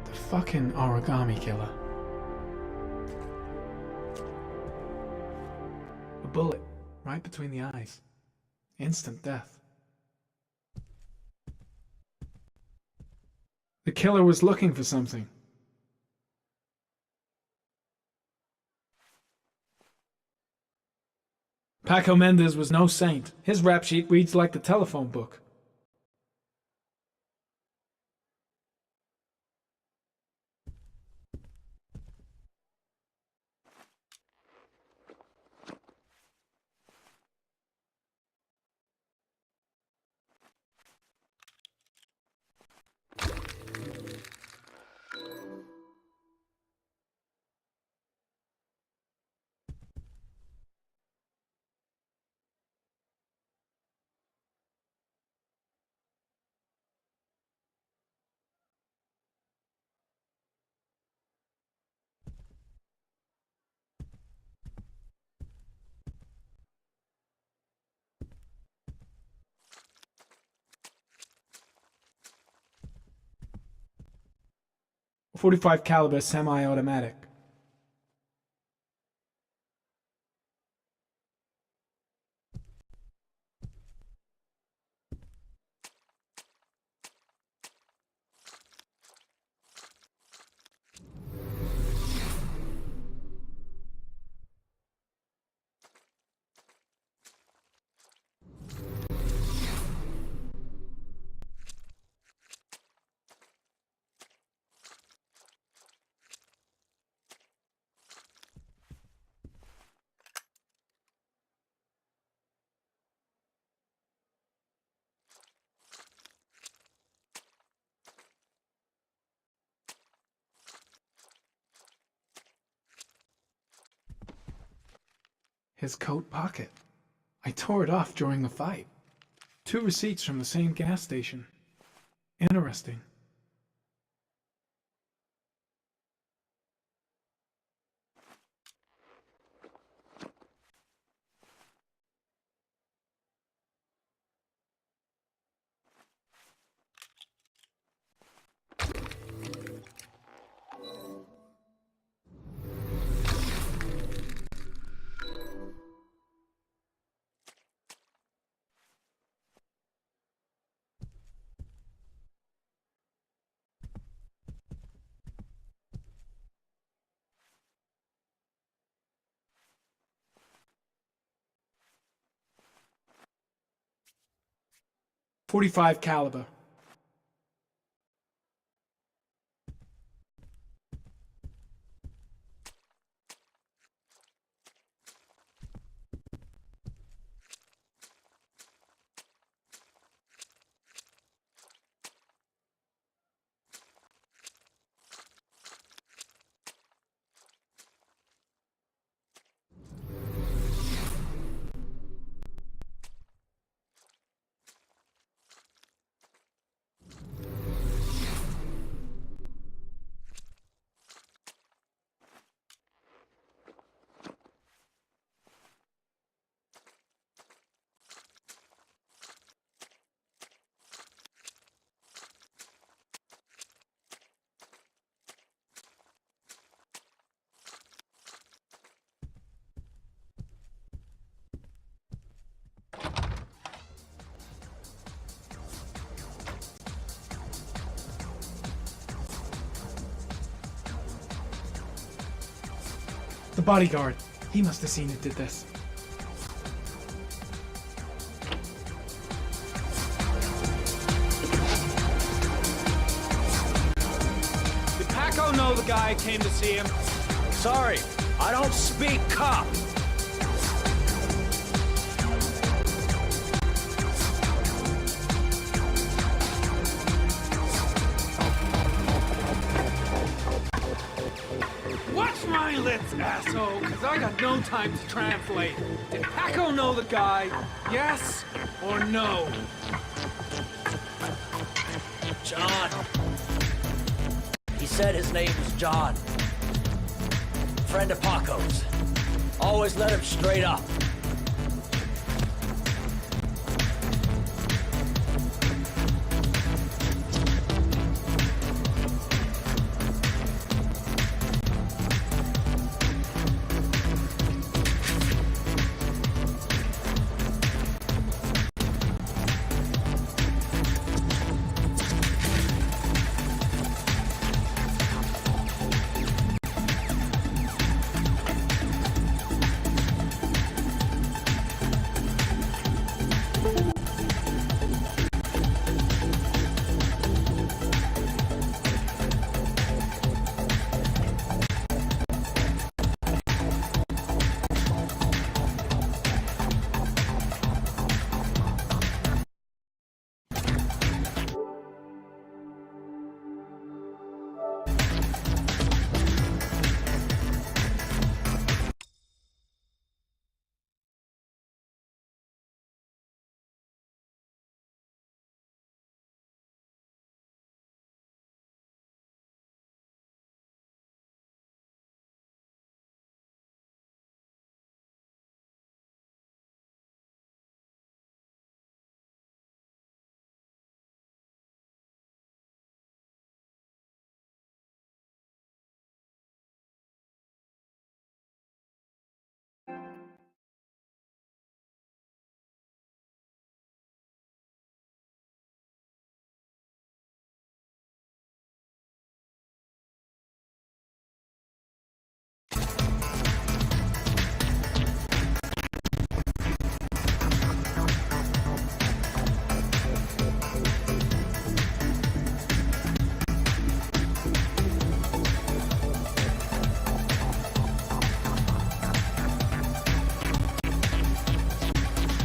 The fucking origami killer. A bullet right between the eyes. Instant death. The killer was looking for something. Paco Mendez was no saint. His rap sheet reads like the telephone book. .45 caliber semi-automatic. His coat pocket. I tore it off during the fight. 2 receipts from the same gas station. Interesting. .45 caliber. The bodyguard. He must have seen it did this.
Did Paco know the guy came to see him? Sorry, I don't speak cop.
Watch my lips, asshole, because I got no time to translate. Did Paco know the guy? Yes or no?
John. He said his name was John. Friend of Paco's. Always let him straight up.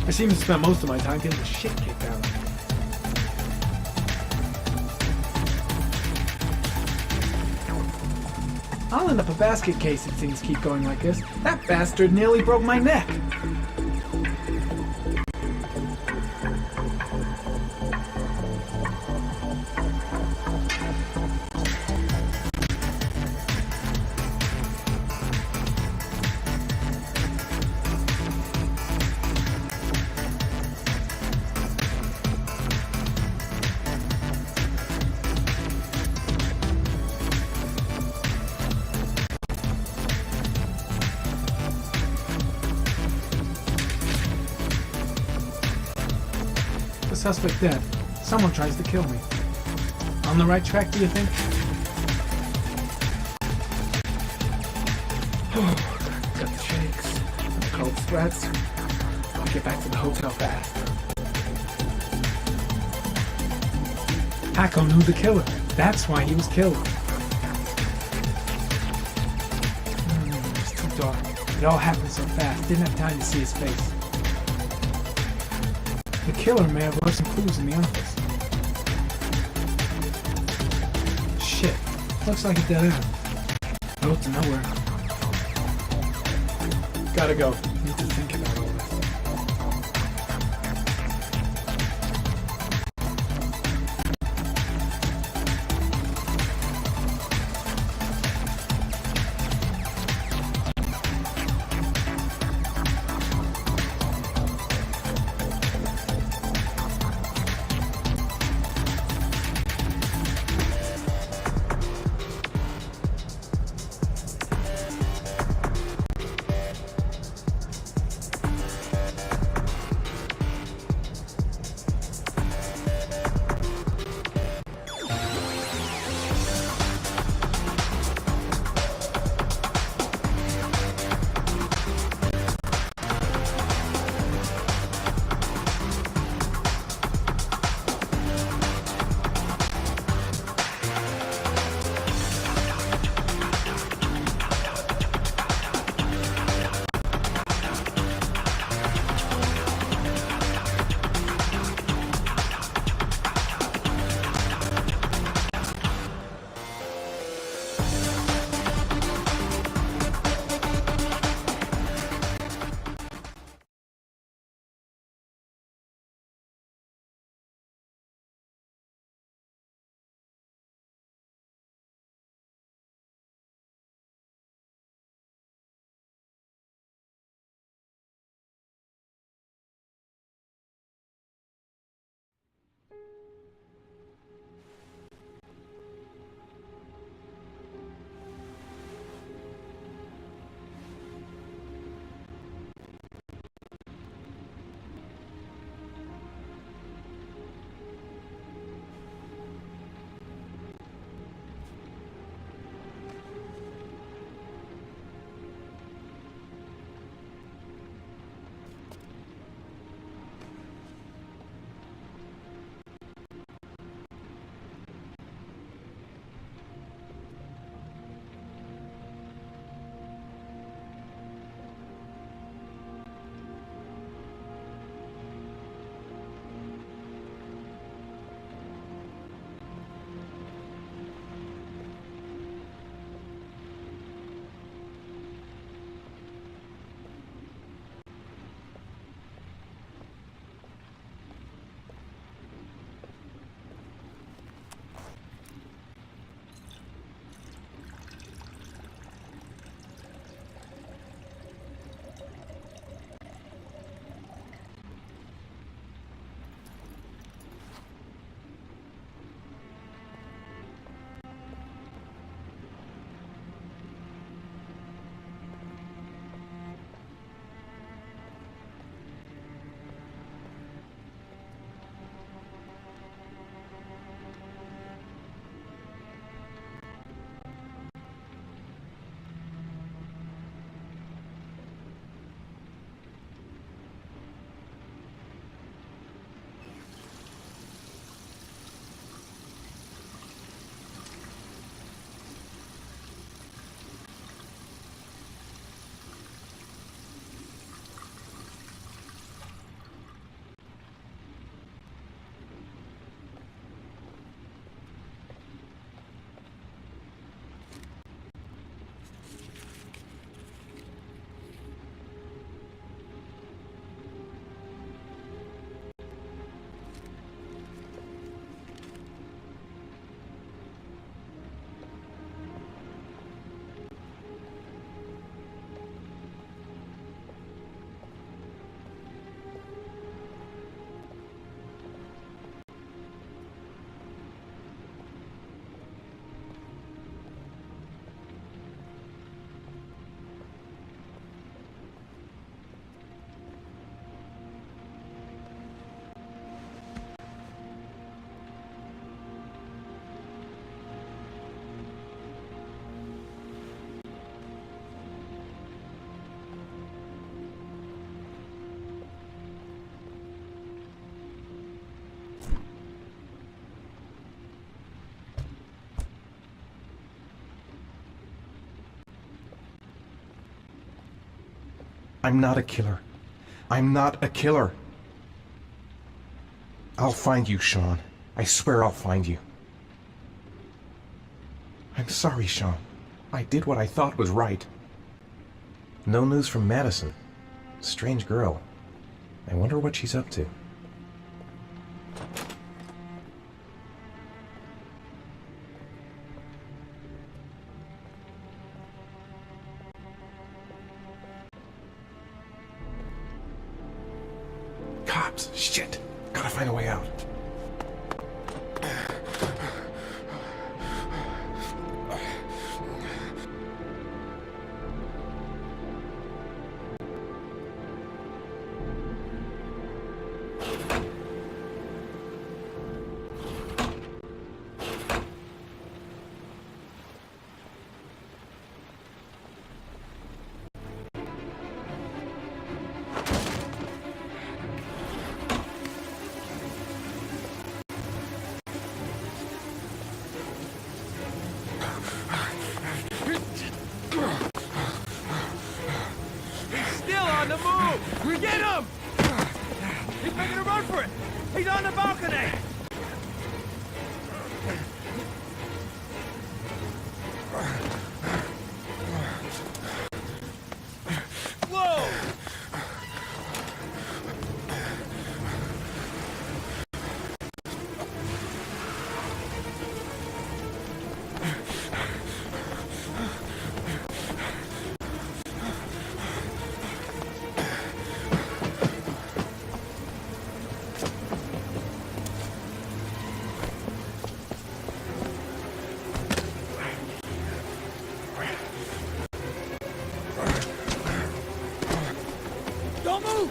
I seem to spend most of my time getting the shit kicked out of me. I'll end up a basket case if things keep going like this. That bastard nearly broke my neck. Suspect dead. Someone tries to kill me. On the right track, do you think? Got the shakes and the cold sweats. I'll get back to the hotel fast. Paco knew the killer. That's why he was killed. It's too dark. It all happened so fast. Didn't have time to see his face. The killer may have left some clues in the office. Shit. Looks like a dead end. Road to nowhere. Gotta go. Need to think about all this.
I'm not a killer. I'm not a killer. I'll find you, Sean. I swear I'll find you. I'm sorry, Sean. I did what I thought was right. No news from Madison. Strange girl. I wonder what she's up to. Cops! Shit! Gotta find a way out.
Still on the move! Get him! He's making a run for it! He's on the balcony! Whoa! Don't move!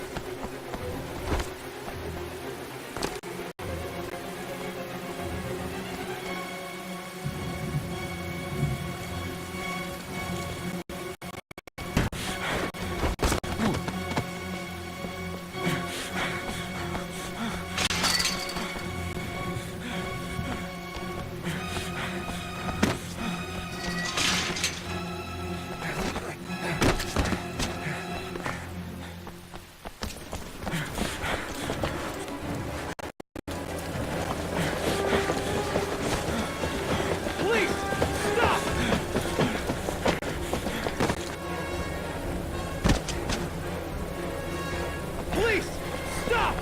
Police! Stop! Police! Stop!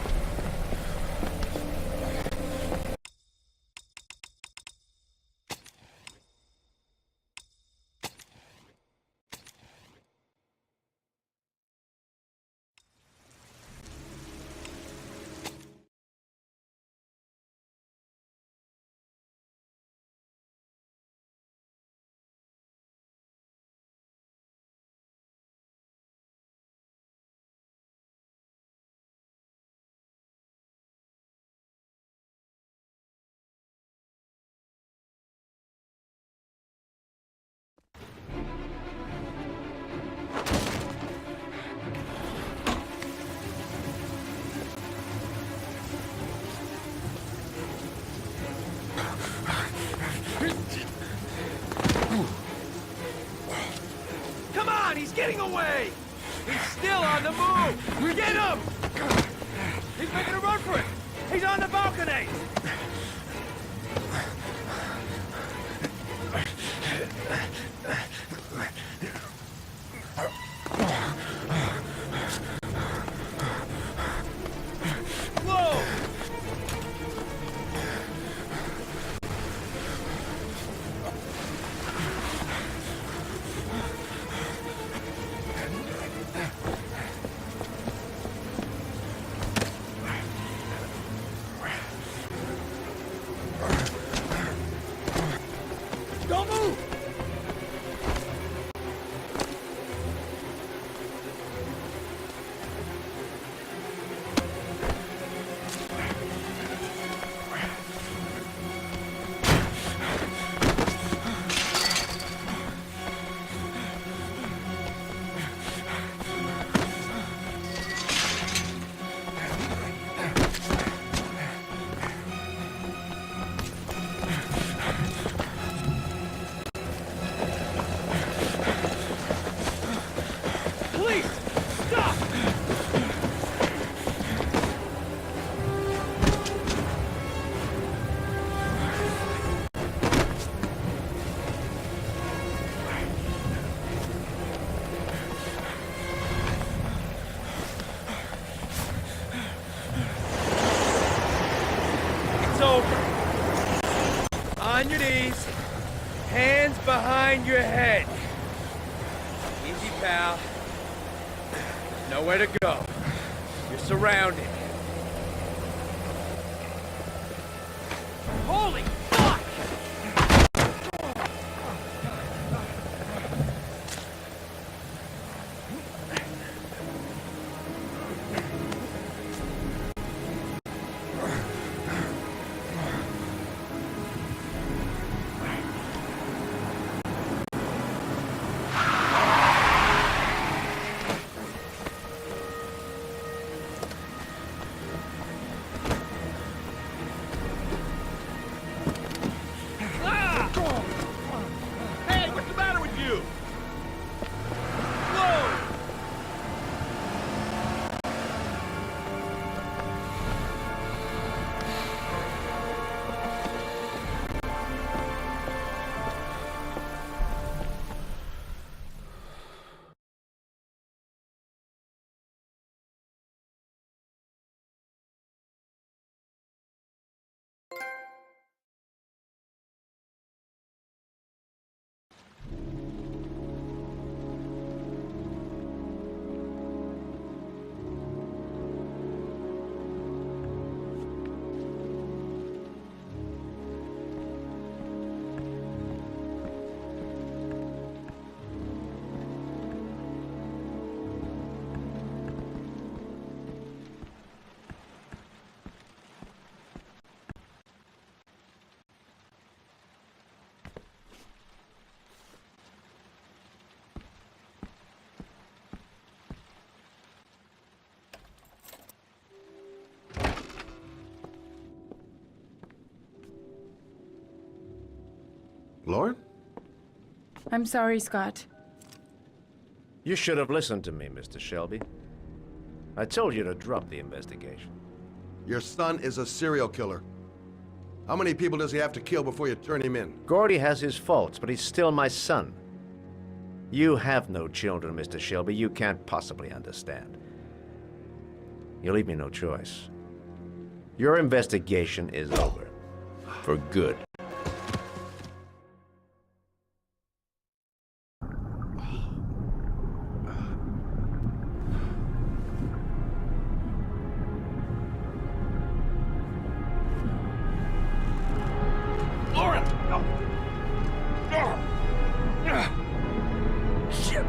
Come on, he's getting away! He's still on the move! Get him! He's making a run for it! He's on the balcony! Whoa! On your knees. Hands behind your head. Easy, pal. Nowhere to go. You're surrounded. Holy fuck!
Hey, what's the matter with you? Whoa!
Lauren?
I'm sorry, Scott.
You should have listened to me, Mr. Shelby. I told you to drop the investigation.
Your son is a serial killer. How many people does he have to kill before you turn him in?
Gordy has his faults, but he's still my son. You have no children, Mr. Shelby. You can't possibly understand. You leave me no choice. Your investigation is over. For good.
Lauren! No! Shit!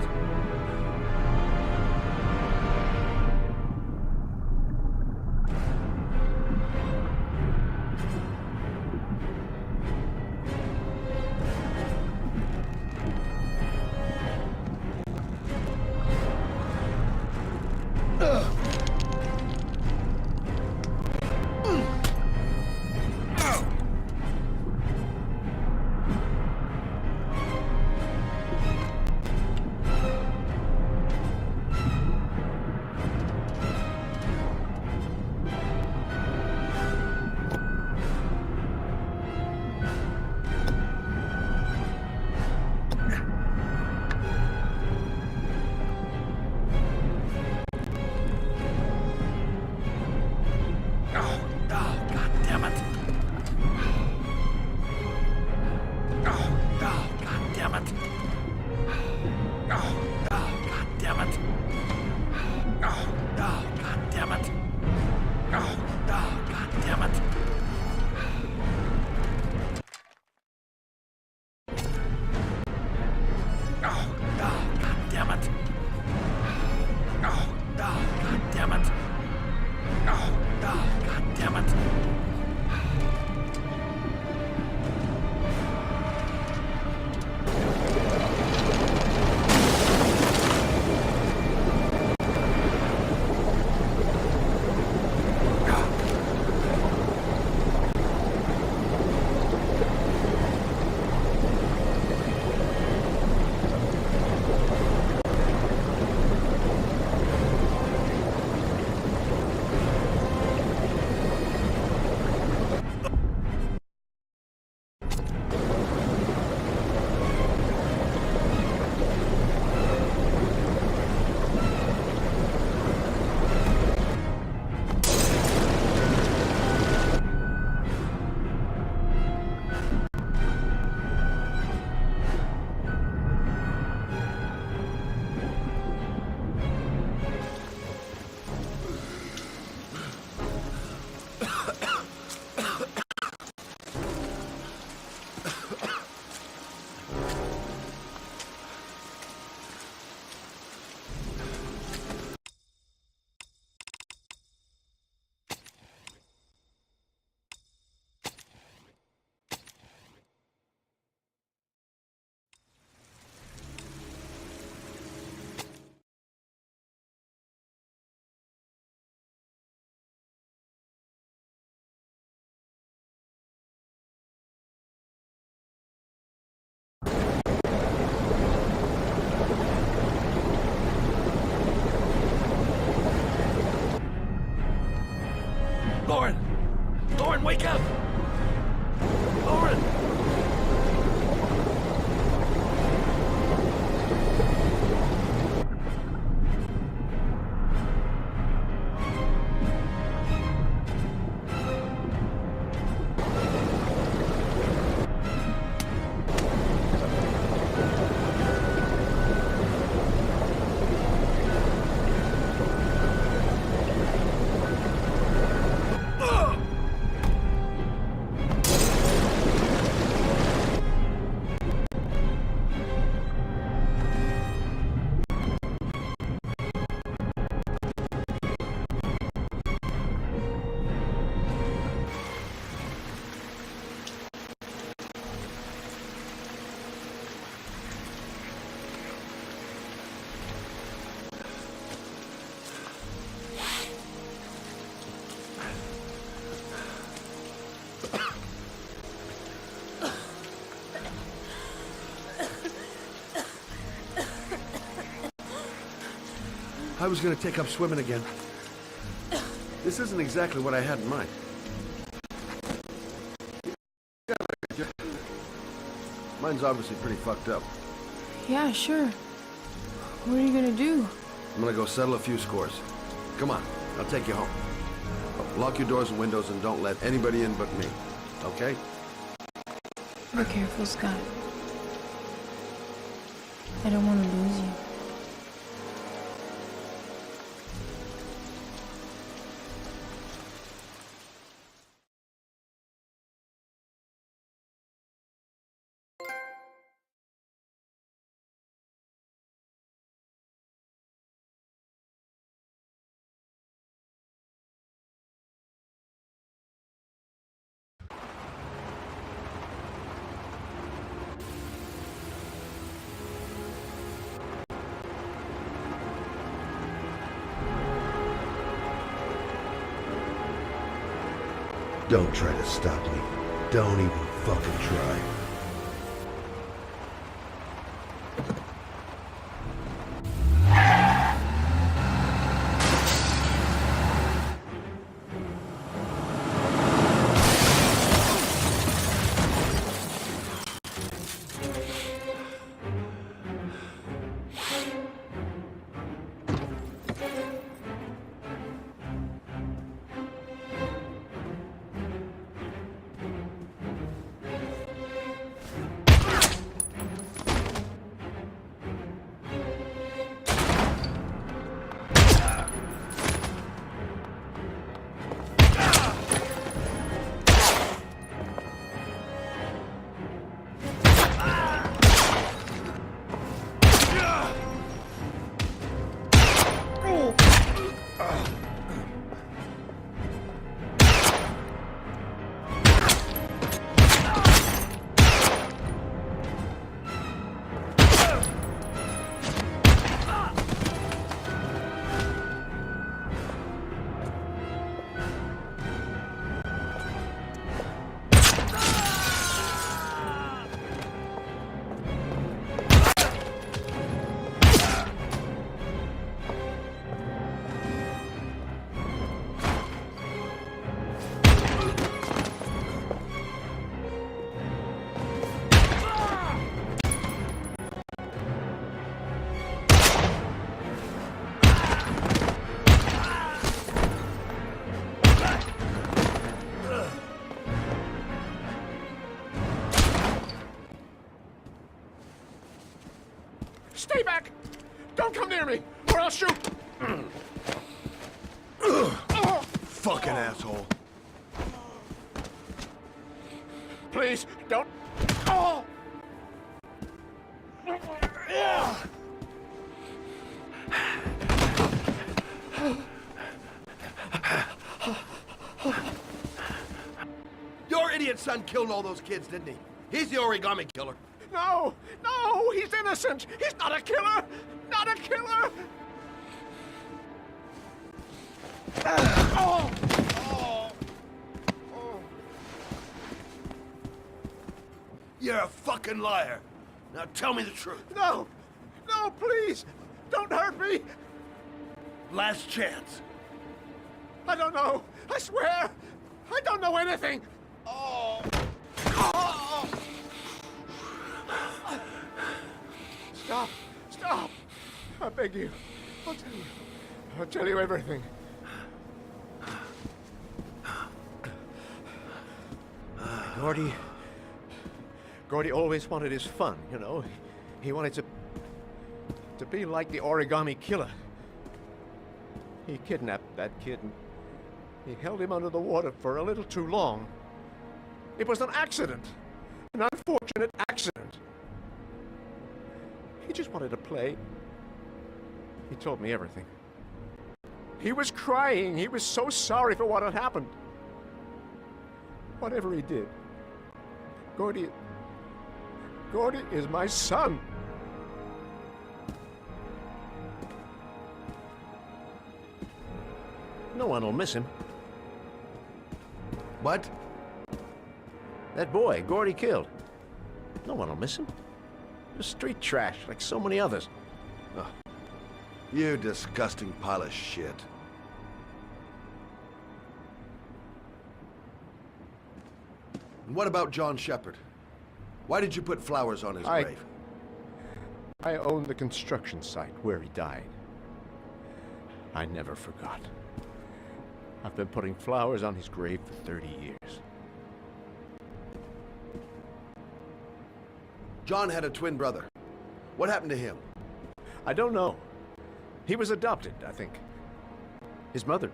Lauren! Lauren, wake up! Lauren!
I was gonna take up swimming again. This isn't exactly what I had in mind. Mine's obviously pretty fucked up.
Yeah, sure. What are you gonna do?
I'm gonna go settle a few scores. Come on, I'll take you home. Lock your doors and windows and don't let anybody in but me. Okay?
Be careful, Scott. I don't want to lose you.
Don't try to stop me. Don't even fucking try.
Stay back! Don't come near me, or I'll shoot!
Fucking asshole.
Please, don't... Oh!
Your idiot son killed all those kids, didn't he? He's the origami killer.
No! No! He's innocent! He's not a killer! Not a killer! Oh! Oh! Oh!
You're a fucking liar. Now tell me the truth.
No! No, please! Don't hurt me!
Last chance.
I don't know. I swear. I don't know anything. Oh. Oh. Stop. Stop. I beg you. I'll tell you. I'll tell you everything. Gordy always wanted his fun, you know. He wanted to be like the origami killer. He kidnapped that kid and he held him under the water for a little too long. It was an accident. An unfortunate accident. He just wanted to play. He told me everything. He was crying. He was so sorry for what had happened. Whatever he did, Gordy is my son. No one will miss him.
What?
That boy, Gordy killed. No one will miss him. Just street trash, like so many others.
Oh, you disgusting pile of shit. And what about John Shepard? Why did you put flowers on his grave?
I owned the construction site where he died. I never forgot. I've been putting flowers on his grave for 30 years.
John had a twin brother. What happened to him?
I don't know. He was adopted, I think. His mother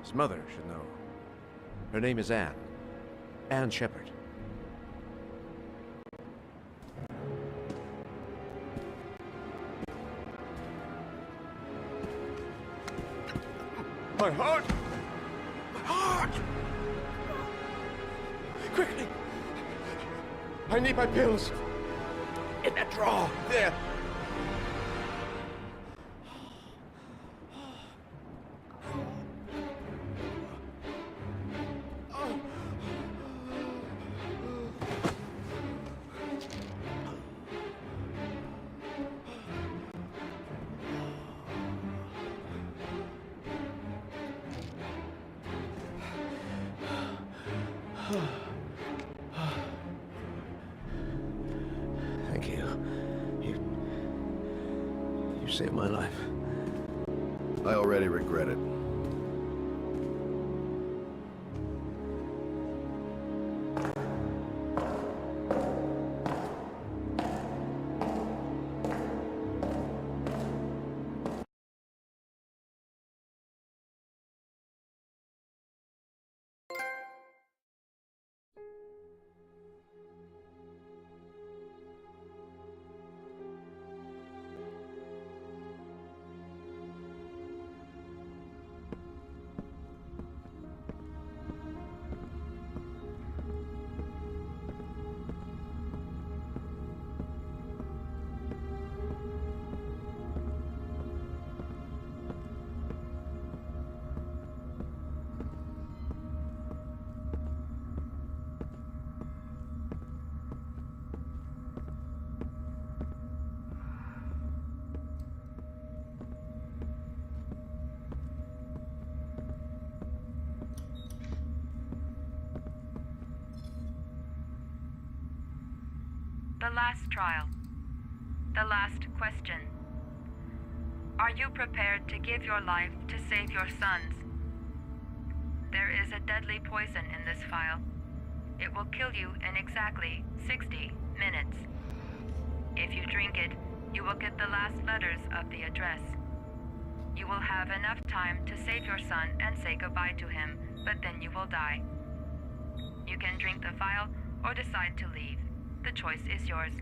should know. Her name is Anne. Anne Shepard. My heart! My heart! Quickly! I need my pills. In that drawer. There. Thank you. You saved my life.
I already regret it.
The last trial. The last question. Are you prepared to give your life to save your sons? There is a deadly poison in this file. It will kill you in exactly 60 minutes. If you drink it, you will get the last letters of the address. You will have enough time to save your son and say goodbye to him, but then you will die. You can drink the vial or decide to leave. The choice is yours.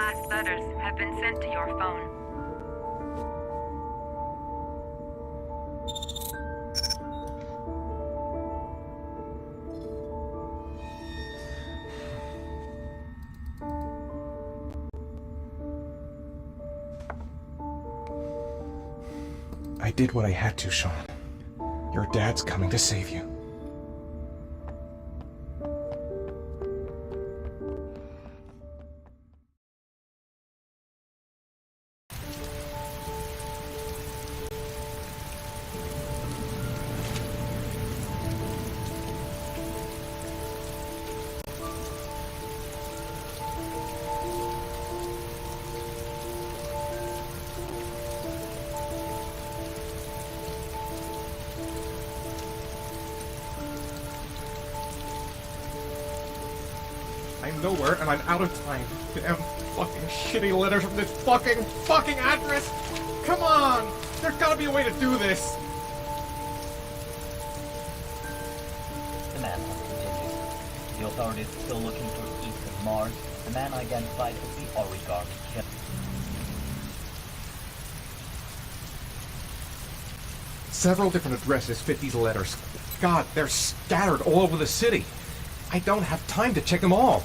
last letters have been sent to your phone.
I did what I had to, Sean. Your dad's coming to save you. I'm nowhere and I'm out of time. Damn fucking shitty letters from this fucking address! Come on! There's gotta be a way to do this!
The manhunt continues. The authorities are still looking for Ethan Mars, the man identified as the origami killer.
Several different addresses fit these letters. God, they're scattered all over the city. I don't have time to check them all.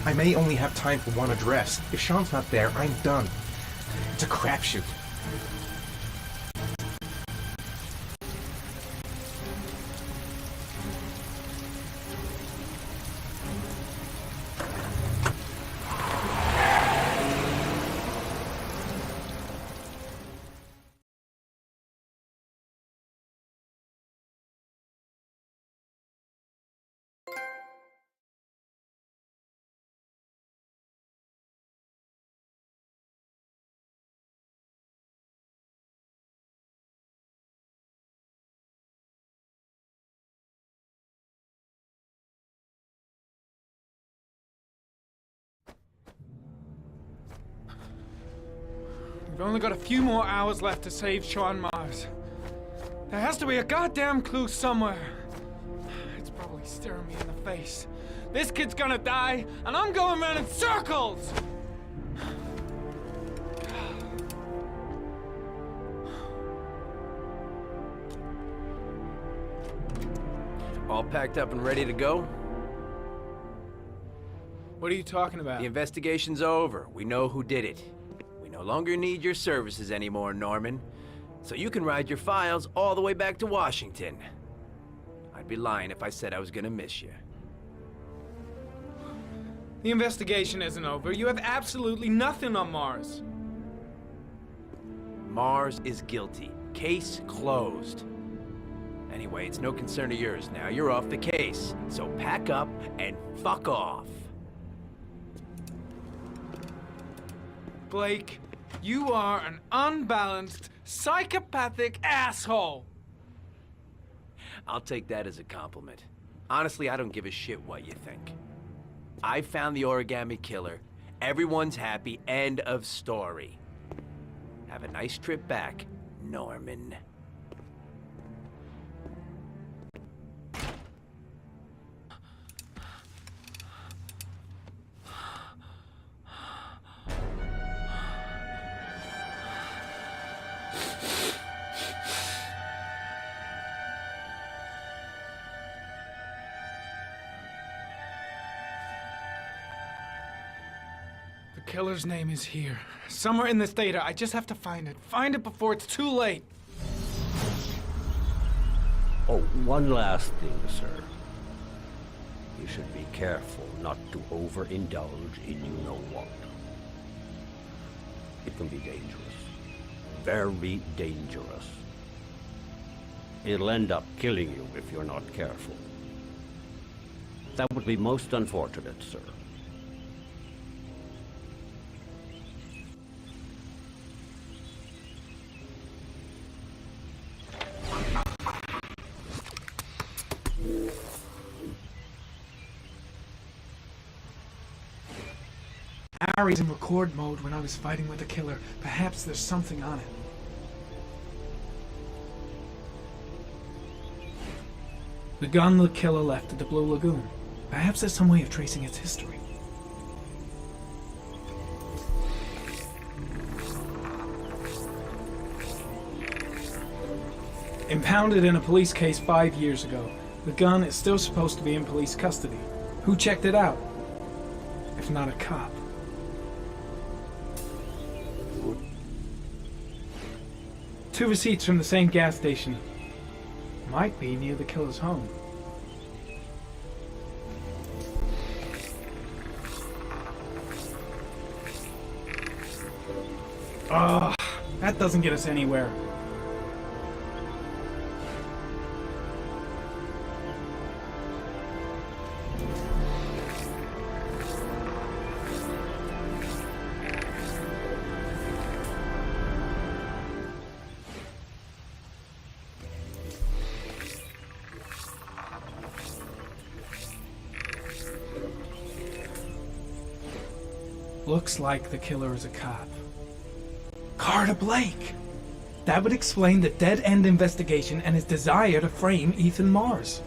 I may only have time for one address. If Sean's not there, I'm done. It's a crapshoot.
We've only got a few more hours left to save Sean Mars. There has to be a goddamn clue somewhere. It's probably staring me in the face. This kid's gonna die, and I'm going around in circles!
All packed up and ready to go?
What are you talking about?
The investigation's over. We know who did it. We no longer need your services anymore, Norman. So you can ride your files all the way back to Washington. I'd be lying if I said I was gonna miss you.
The investigation isn't over. You have absolutely nothing on Mars.
Mars is guilty. Case closed. Anyway, it's no concern of yours now. You're off the case. So pack up and fuck off.
Blake, you are an unbalanced, psychopathic asshole!
I'll take that as a compliment. Honestly, I don't give a shit what you think. I found the origami killer. Everyone's happy. End of story. Have a nice trip back, Norman.
The killer's name is here. Somewhere in this data. I just have to find it. Find it before it's too late.
Oh, one last thing, sir. You should be careful not to overindulge in you-know-what. It can be dangerous. Very dangerous. It'll end up killing you if you're not careful. That would be most unfortunate, sir.
Harry's in record mode when I was fighting with the killer. Perhaps there's something on it. The gun the killer left at the Blue Lagoon. Perhaps there's some way of tracing its history. Impounded in a police case 5 years ago, the gun is still supposed to be in police custody. Who checked it out? If not a cop. Two receipts from the same gas station. Might be near the killer's home. Ah, that doesn't get us anywhere. Looks like the killer is a cop. Carter Blake! That would explain the dead-end investigation and his desire to frame Ethan Mars.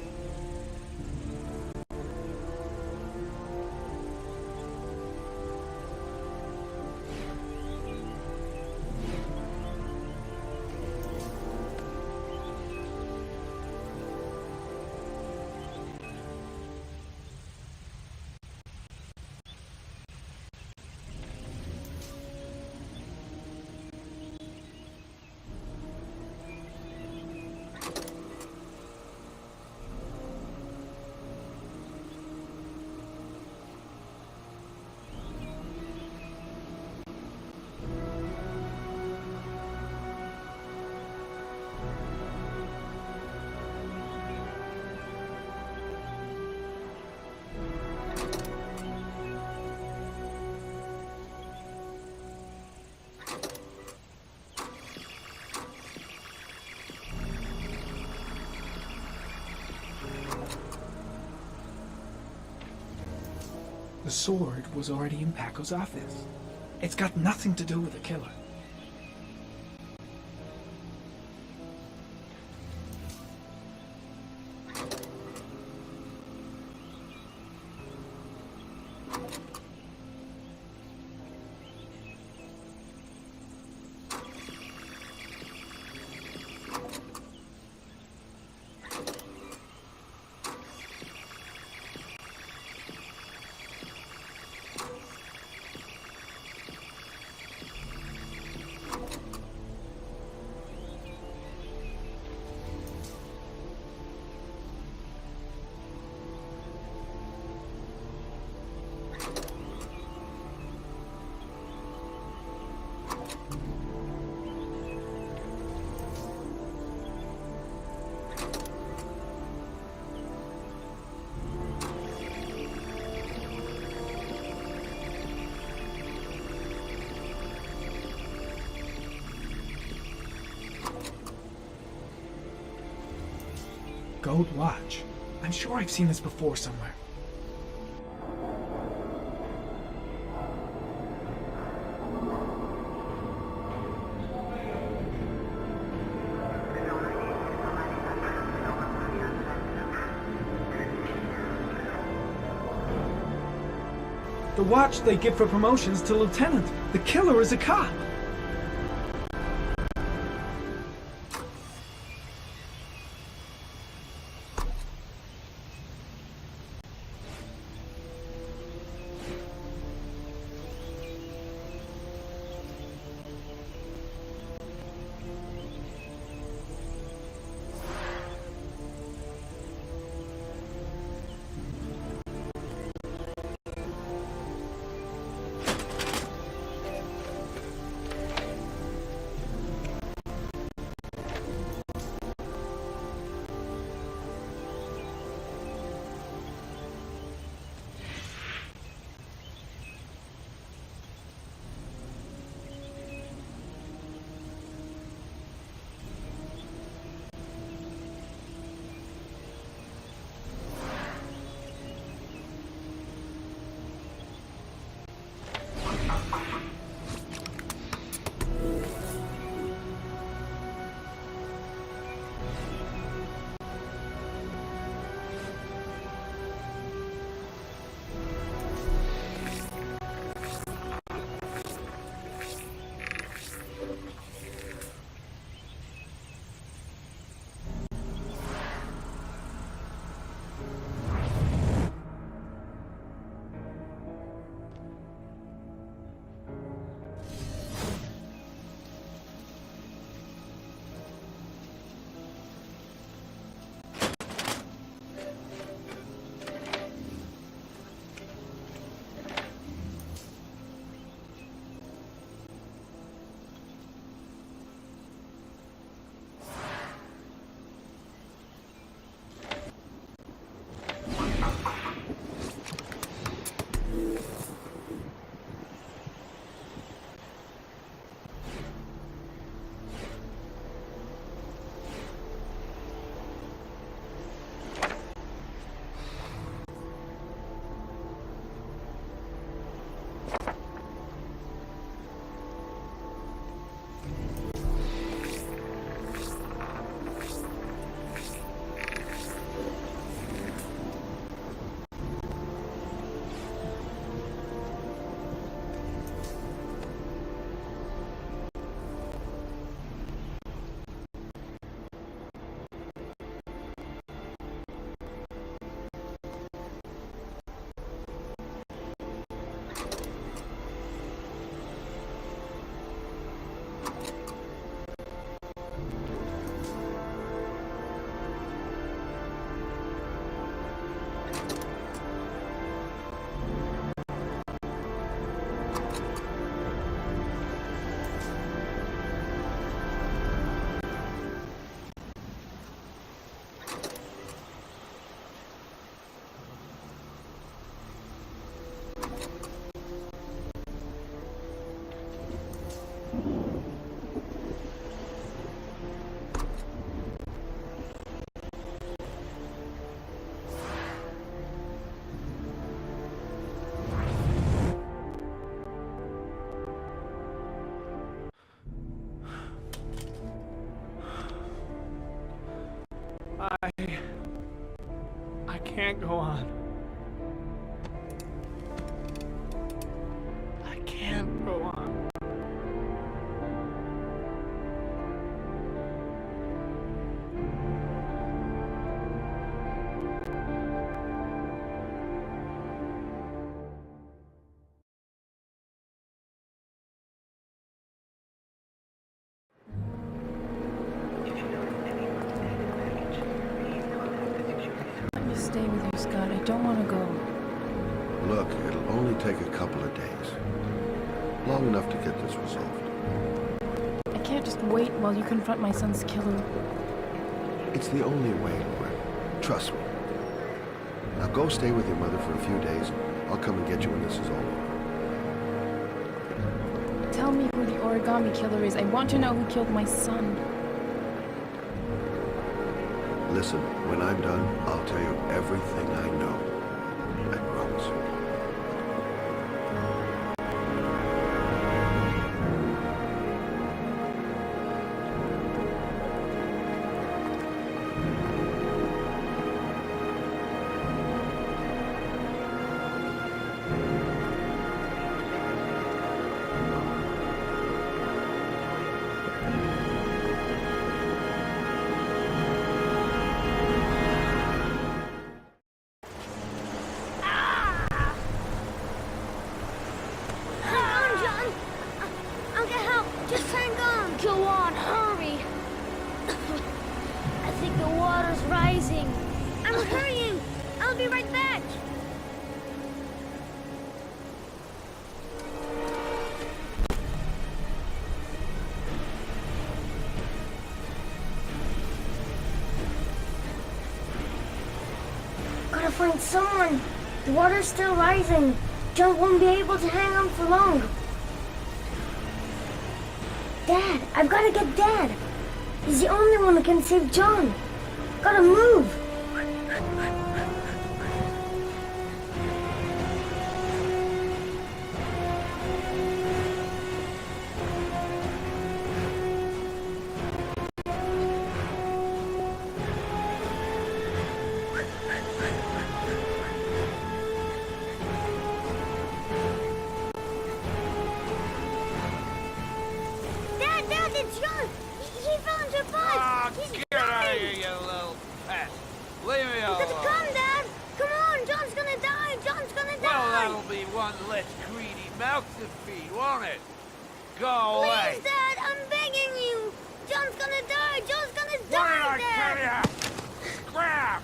The sword was already in Paco's office. It's got nothing to do with the killer.
gold watch. I'm sure I've seen this before somewhere. The watch they give for promotions to lieutenant. The killer is a cop.
I can't go on. I can't go on.
Let me stay with you, Scott. I don't want to go.
Look, it'll only take a couple of days. Long enough to get this resolved.
I can't just wait while you confront my son's killer.
It's the only way, Laura. Trust me. Now go stay with your mother for a few days. I'll come and get you when this is all over.
Tell me who the origami killer is. I want to know who killed my son.
Listen, when I'm done, I'll tell you everything I know. I promise.
Gotta find someone. The water's still rising. John won't be able to hang on for long. Dad, I've gotta get Dad. He's the only one who can save John. Gotta move. Dad, it's John. He fell into a pipe. He's
Get out of here, you little pest. Leave me alone.
Come, Dad. Come on, John's gonna die. John's gonna die.
Well, that'll be one less greedy mouth to feed, won't it? Go away.
Please, Dad, I'm begging you. John's gonna die. John's gonna
What
die,
did I tell
Dad.
you? Scrap!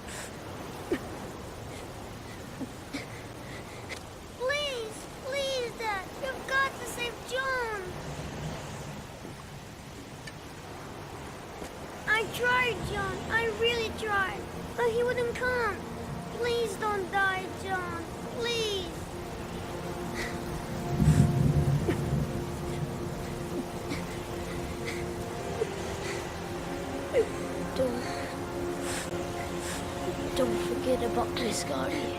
Please, Dad. You've got to save John. I tried, John. I really tried. But he wouldn't come. Please don't die, John. Please.
Don't forget about this, Gardy.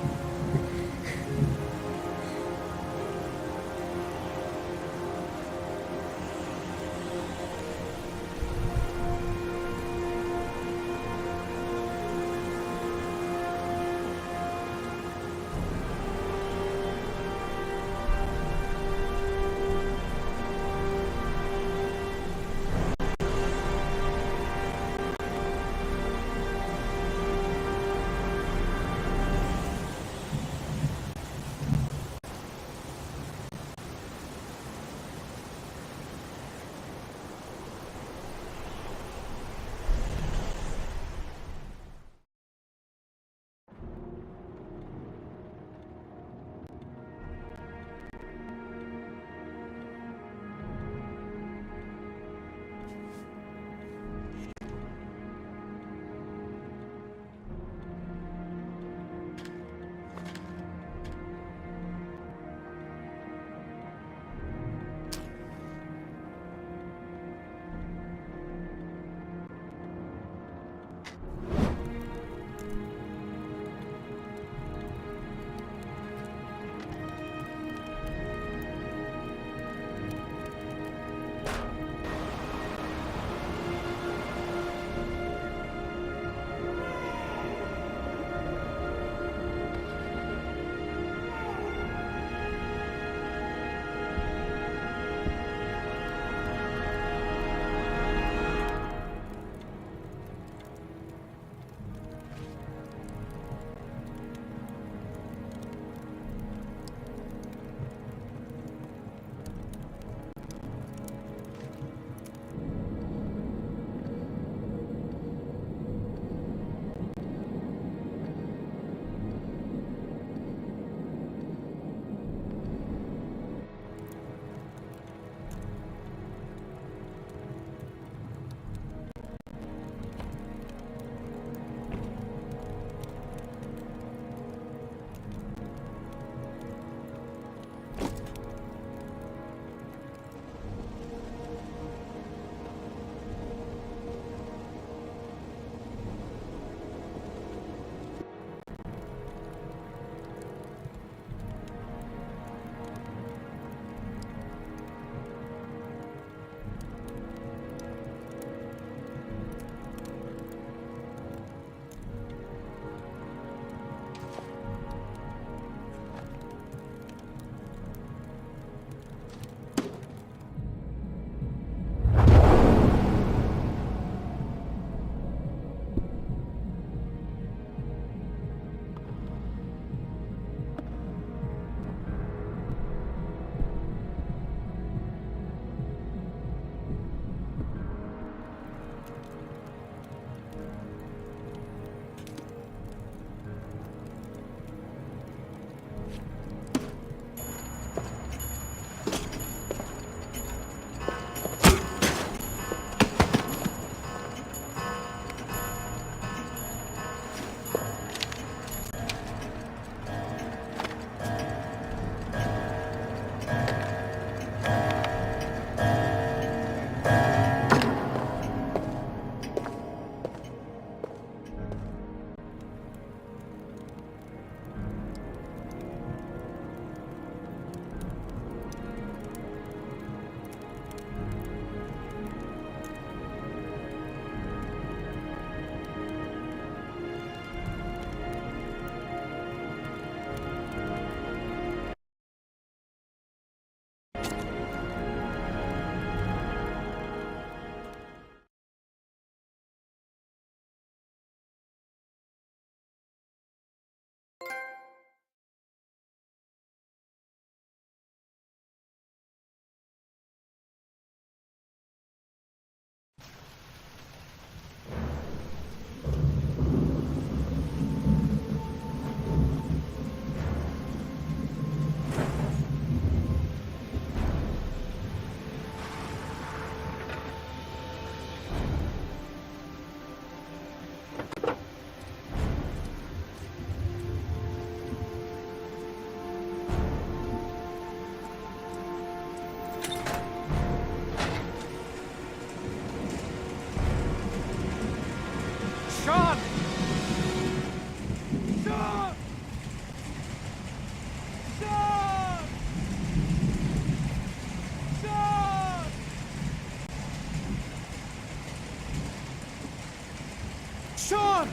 Sean!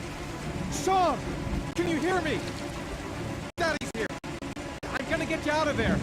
Sean! Can you hear me? Daddy's here. I'm gonna get you out of there.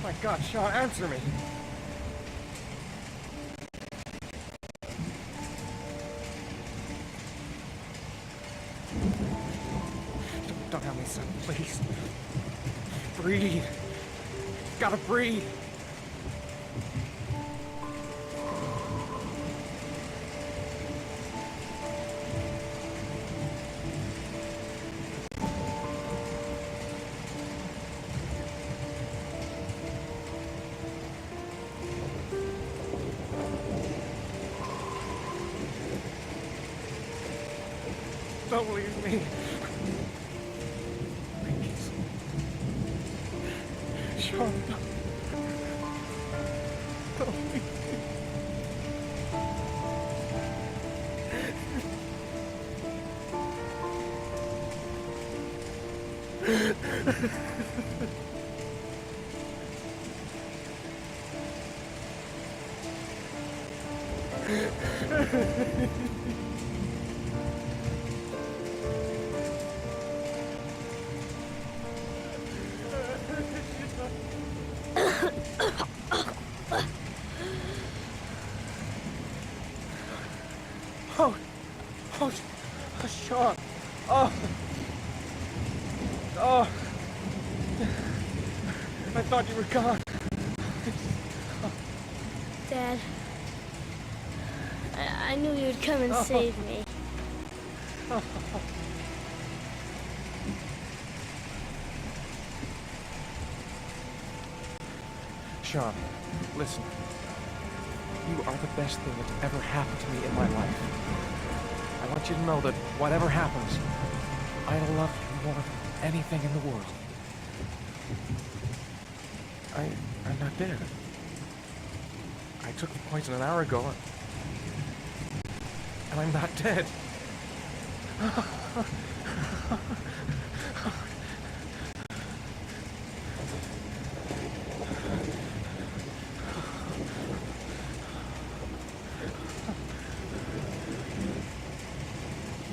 My God, Sean, answer me. Don't have me, son, please. Breathe. Gotta breathe. Don't leave me. Please. Sean, don't leave me. Oh, Sean. Oh. I thought you were gone.
Dad, I knew you'd come and save me.
Sean, listen. You are the best thing that's ever happened to me in my life. I want you to know that whatever happens, I love you more than anything in the world. I'm not dead. I took the poison an hour ago, and I'm not dead.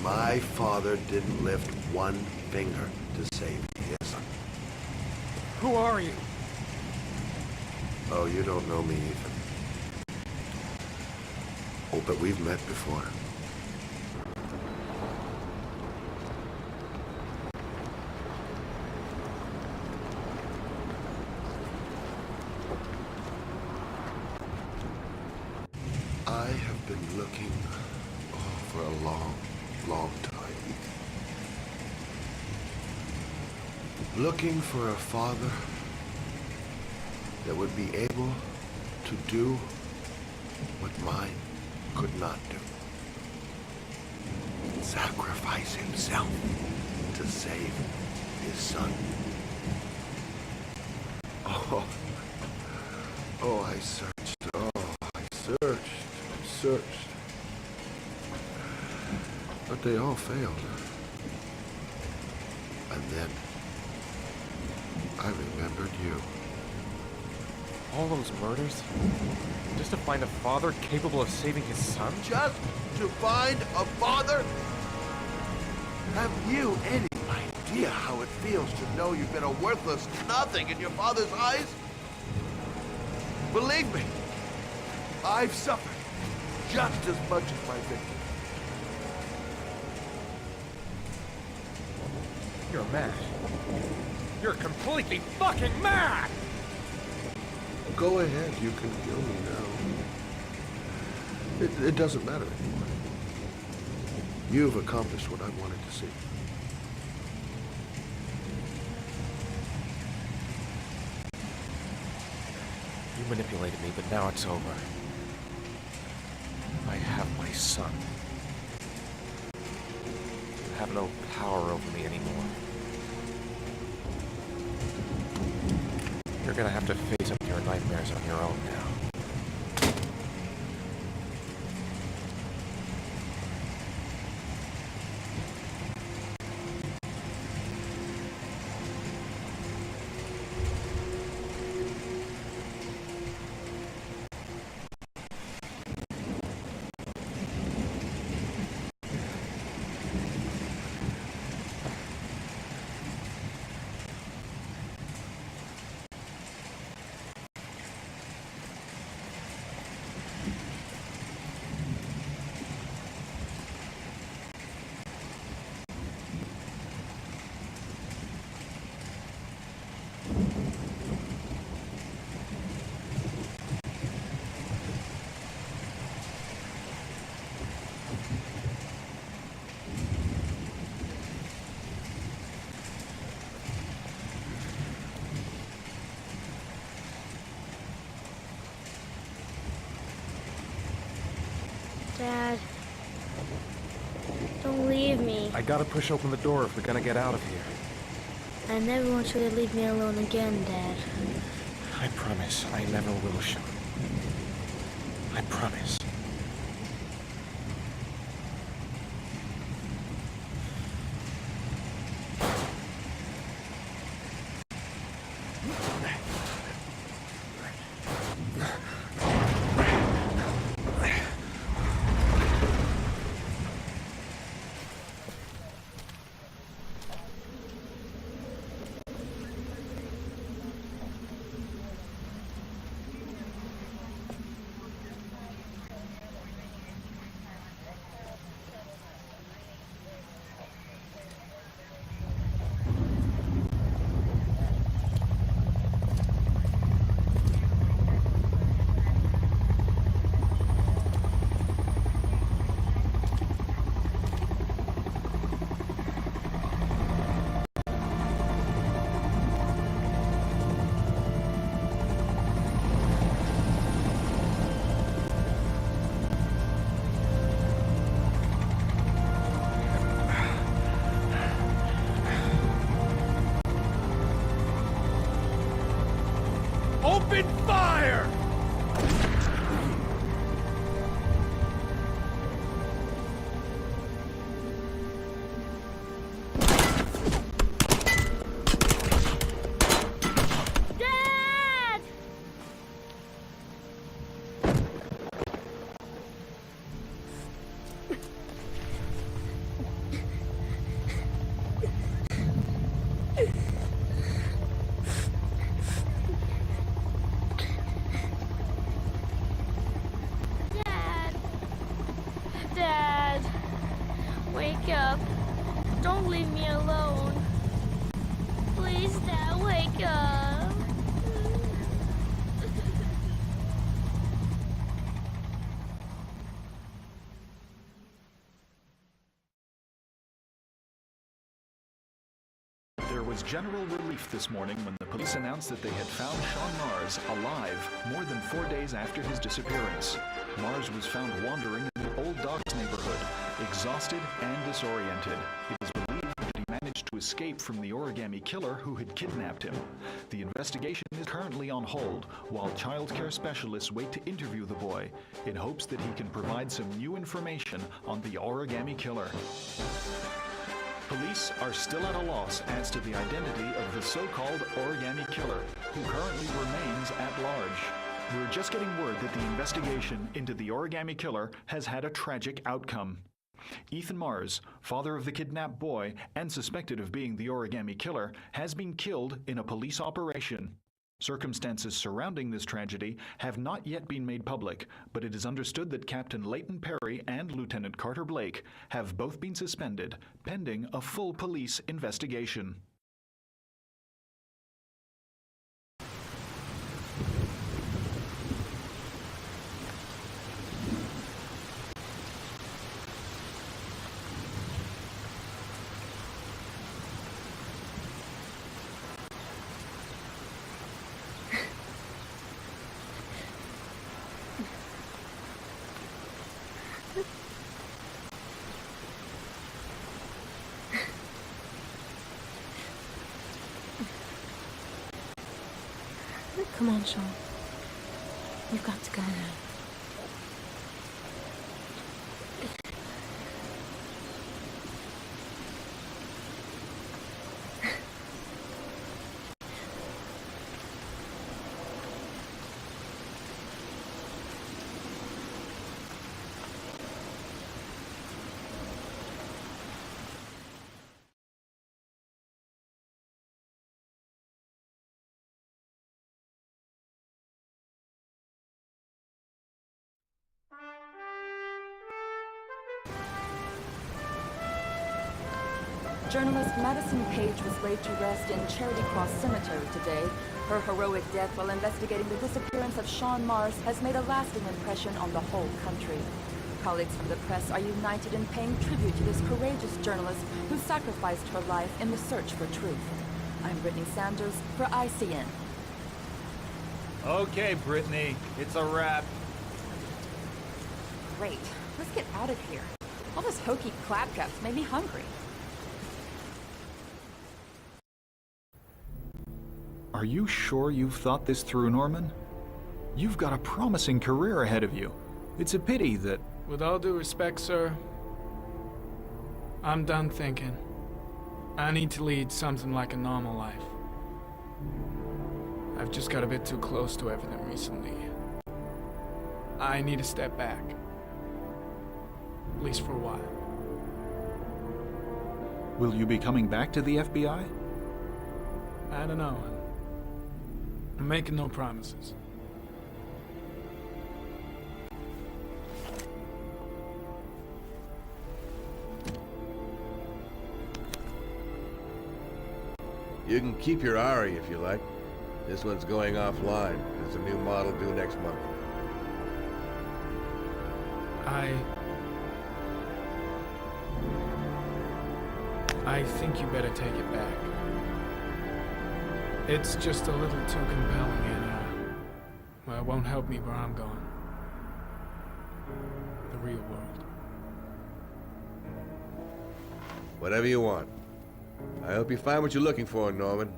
My father didn't lift one finger to save me, yes.
Who are you?
Oh, you don't know me, Ethan. Oh, but we've met before. I have been looking for a long, long time. Looking for a father that would be able to do what mine could not do. Sacrifice himself to save his son. Oh, I searched. Oh, I searched. But they all failed. And then I remembered you.
All those murders? Just to find a father capable of saving his son?
Just to find a father? Have you any idea how it feels to know you've been a worthless nothing in your father's eyes? Believe me, I've suffered just as much as my victim.
You're mad. You're completely fucking mad!
Go ahead, you can kill me now. It doesn't matter anymore. You've accomplished what I wanted to see.
You manipulated me, but now it's over. I have my son. You have no power over me anymore. You're gonna have to face up to your nightmares on your own now.
Dad, don't leave me.
I gotta push open the door if we're gonna get out of here.
I never want you to leave me alone again, Dad.
I promise I never will, Sean. I promise.
Open fire!
Dad! Dad, wake up. Don't leave me alone. Please, Dad, wake up.
There was general relief this morning when the police announced that they had found Sean Mars alive more than 4 days after his disappearance. Mars was found wandering in the Old Docks neighborhood, exhausted and disoriented. It is believed that he managed to escape from the origami killer who had kidnapped him. The investigation is currently on hold, while child care specialists wait to interview the boy in hopes that he can provide some new information on the origami killer. Police are still at a loss as to the identity of the so-called origami killer, who currently remains at large. We're just getting word that the investigation into the origami killer has had a tragic outcome. Ethan Mars, father of the kidnapped boy and suspected of being the origami killer, has been killed in a police operation. Circumstances surrounding this tragedy have not yet been made public, but it is understood that Captain Leighton Perry and Lieutenant Carter Blake have both been suspended, pending a full police investigation.
Come on, Sean. You've got to go now.
Journalist Madison Page was laid to rest in Charity Cross Cemetery today. Her heroic death while investigating the disappearance of Sean Mars has made a lasting impression on the whole country. Colleagues from the press are united in paying tribute to this courageous journalist who sacrificed her life in the search for truth. I'm Brittany Sanders for ICN.
Okay, Brittany, it's a wrap.
Great. Let's get out of here. All this hokey claptraps made me hungry.
Are you sure you've thought this through, Norman? You've got a promising career ahead of you. It's a pity that...
With all due respect, sir, I'm done thinking. I need to lead something like a normal life. I've just got a bit too close to everything recently. I need to step back. At least for a while.
Will you be coming back to the FBI?
I don't know. I'm making no promises.
You can keep your Ari if you like. This one's going offline. There's a new model due next month.
I think you better take it back. It's just a little too compelling and, well, it won't help me where I'm going. The real world.
Whatever you want. I hope you find what you're looking for, Norman.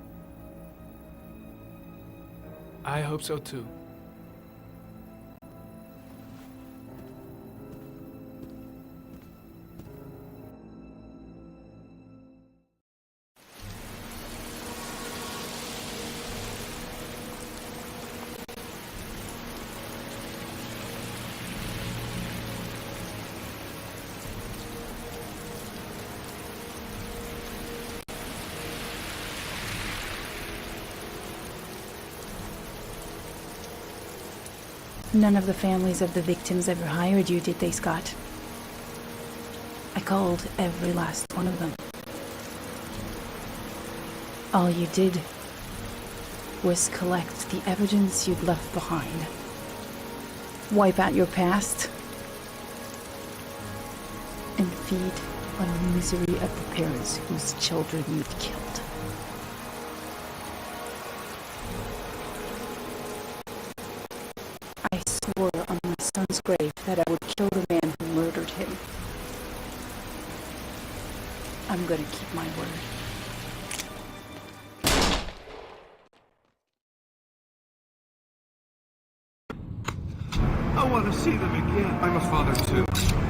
I hope so too.
None of the families of the victims ever hired you, did they, Scott? I called every last one of them. All you did was collect the evidence you'd left behind. Wipe out your past and feed on the misery of the parents whose children you'd killed. I swore on my son's grave that I would kill the man who murdered him. I'm gonna keep my word.
I want to see them again.
I'm a father too.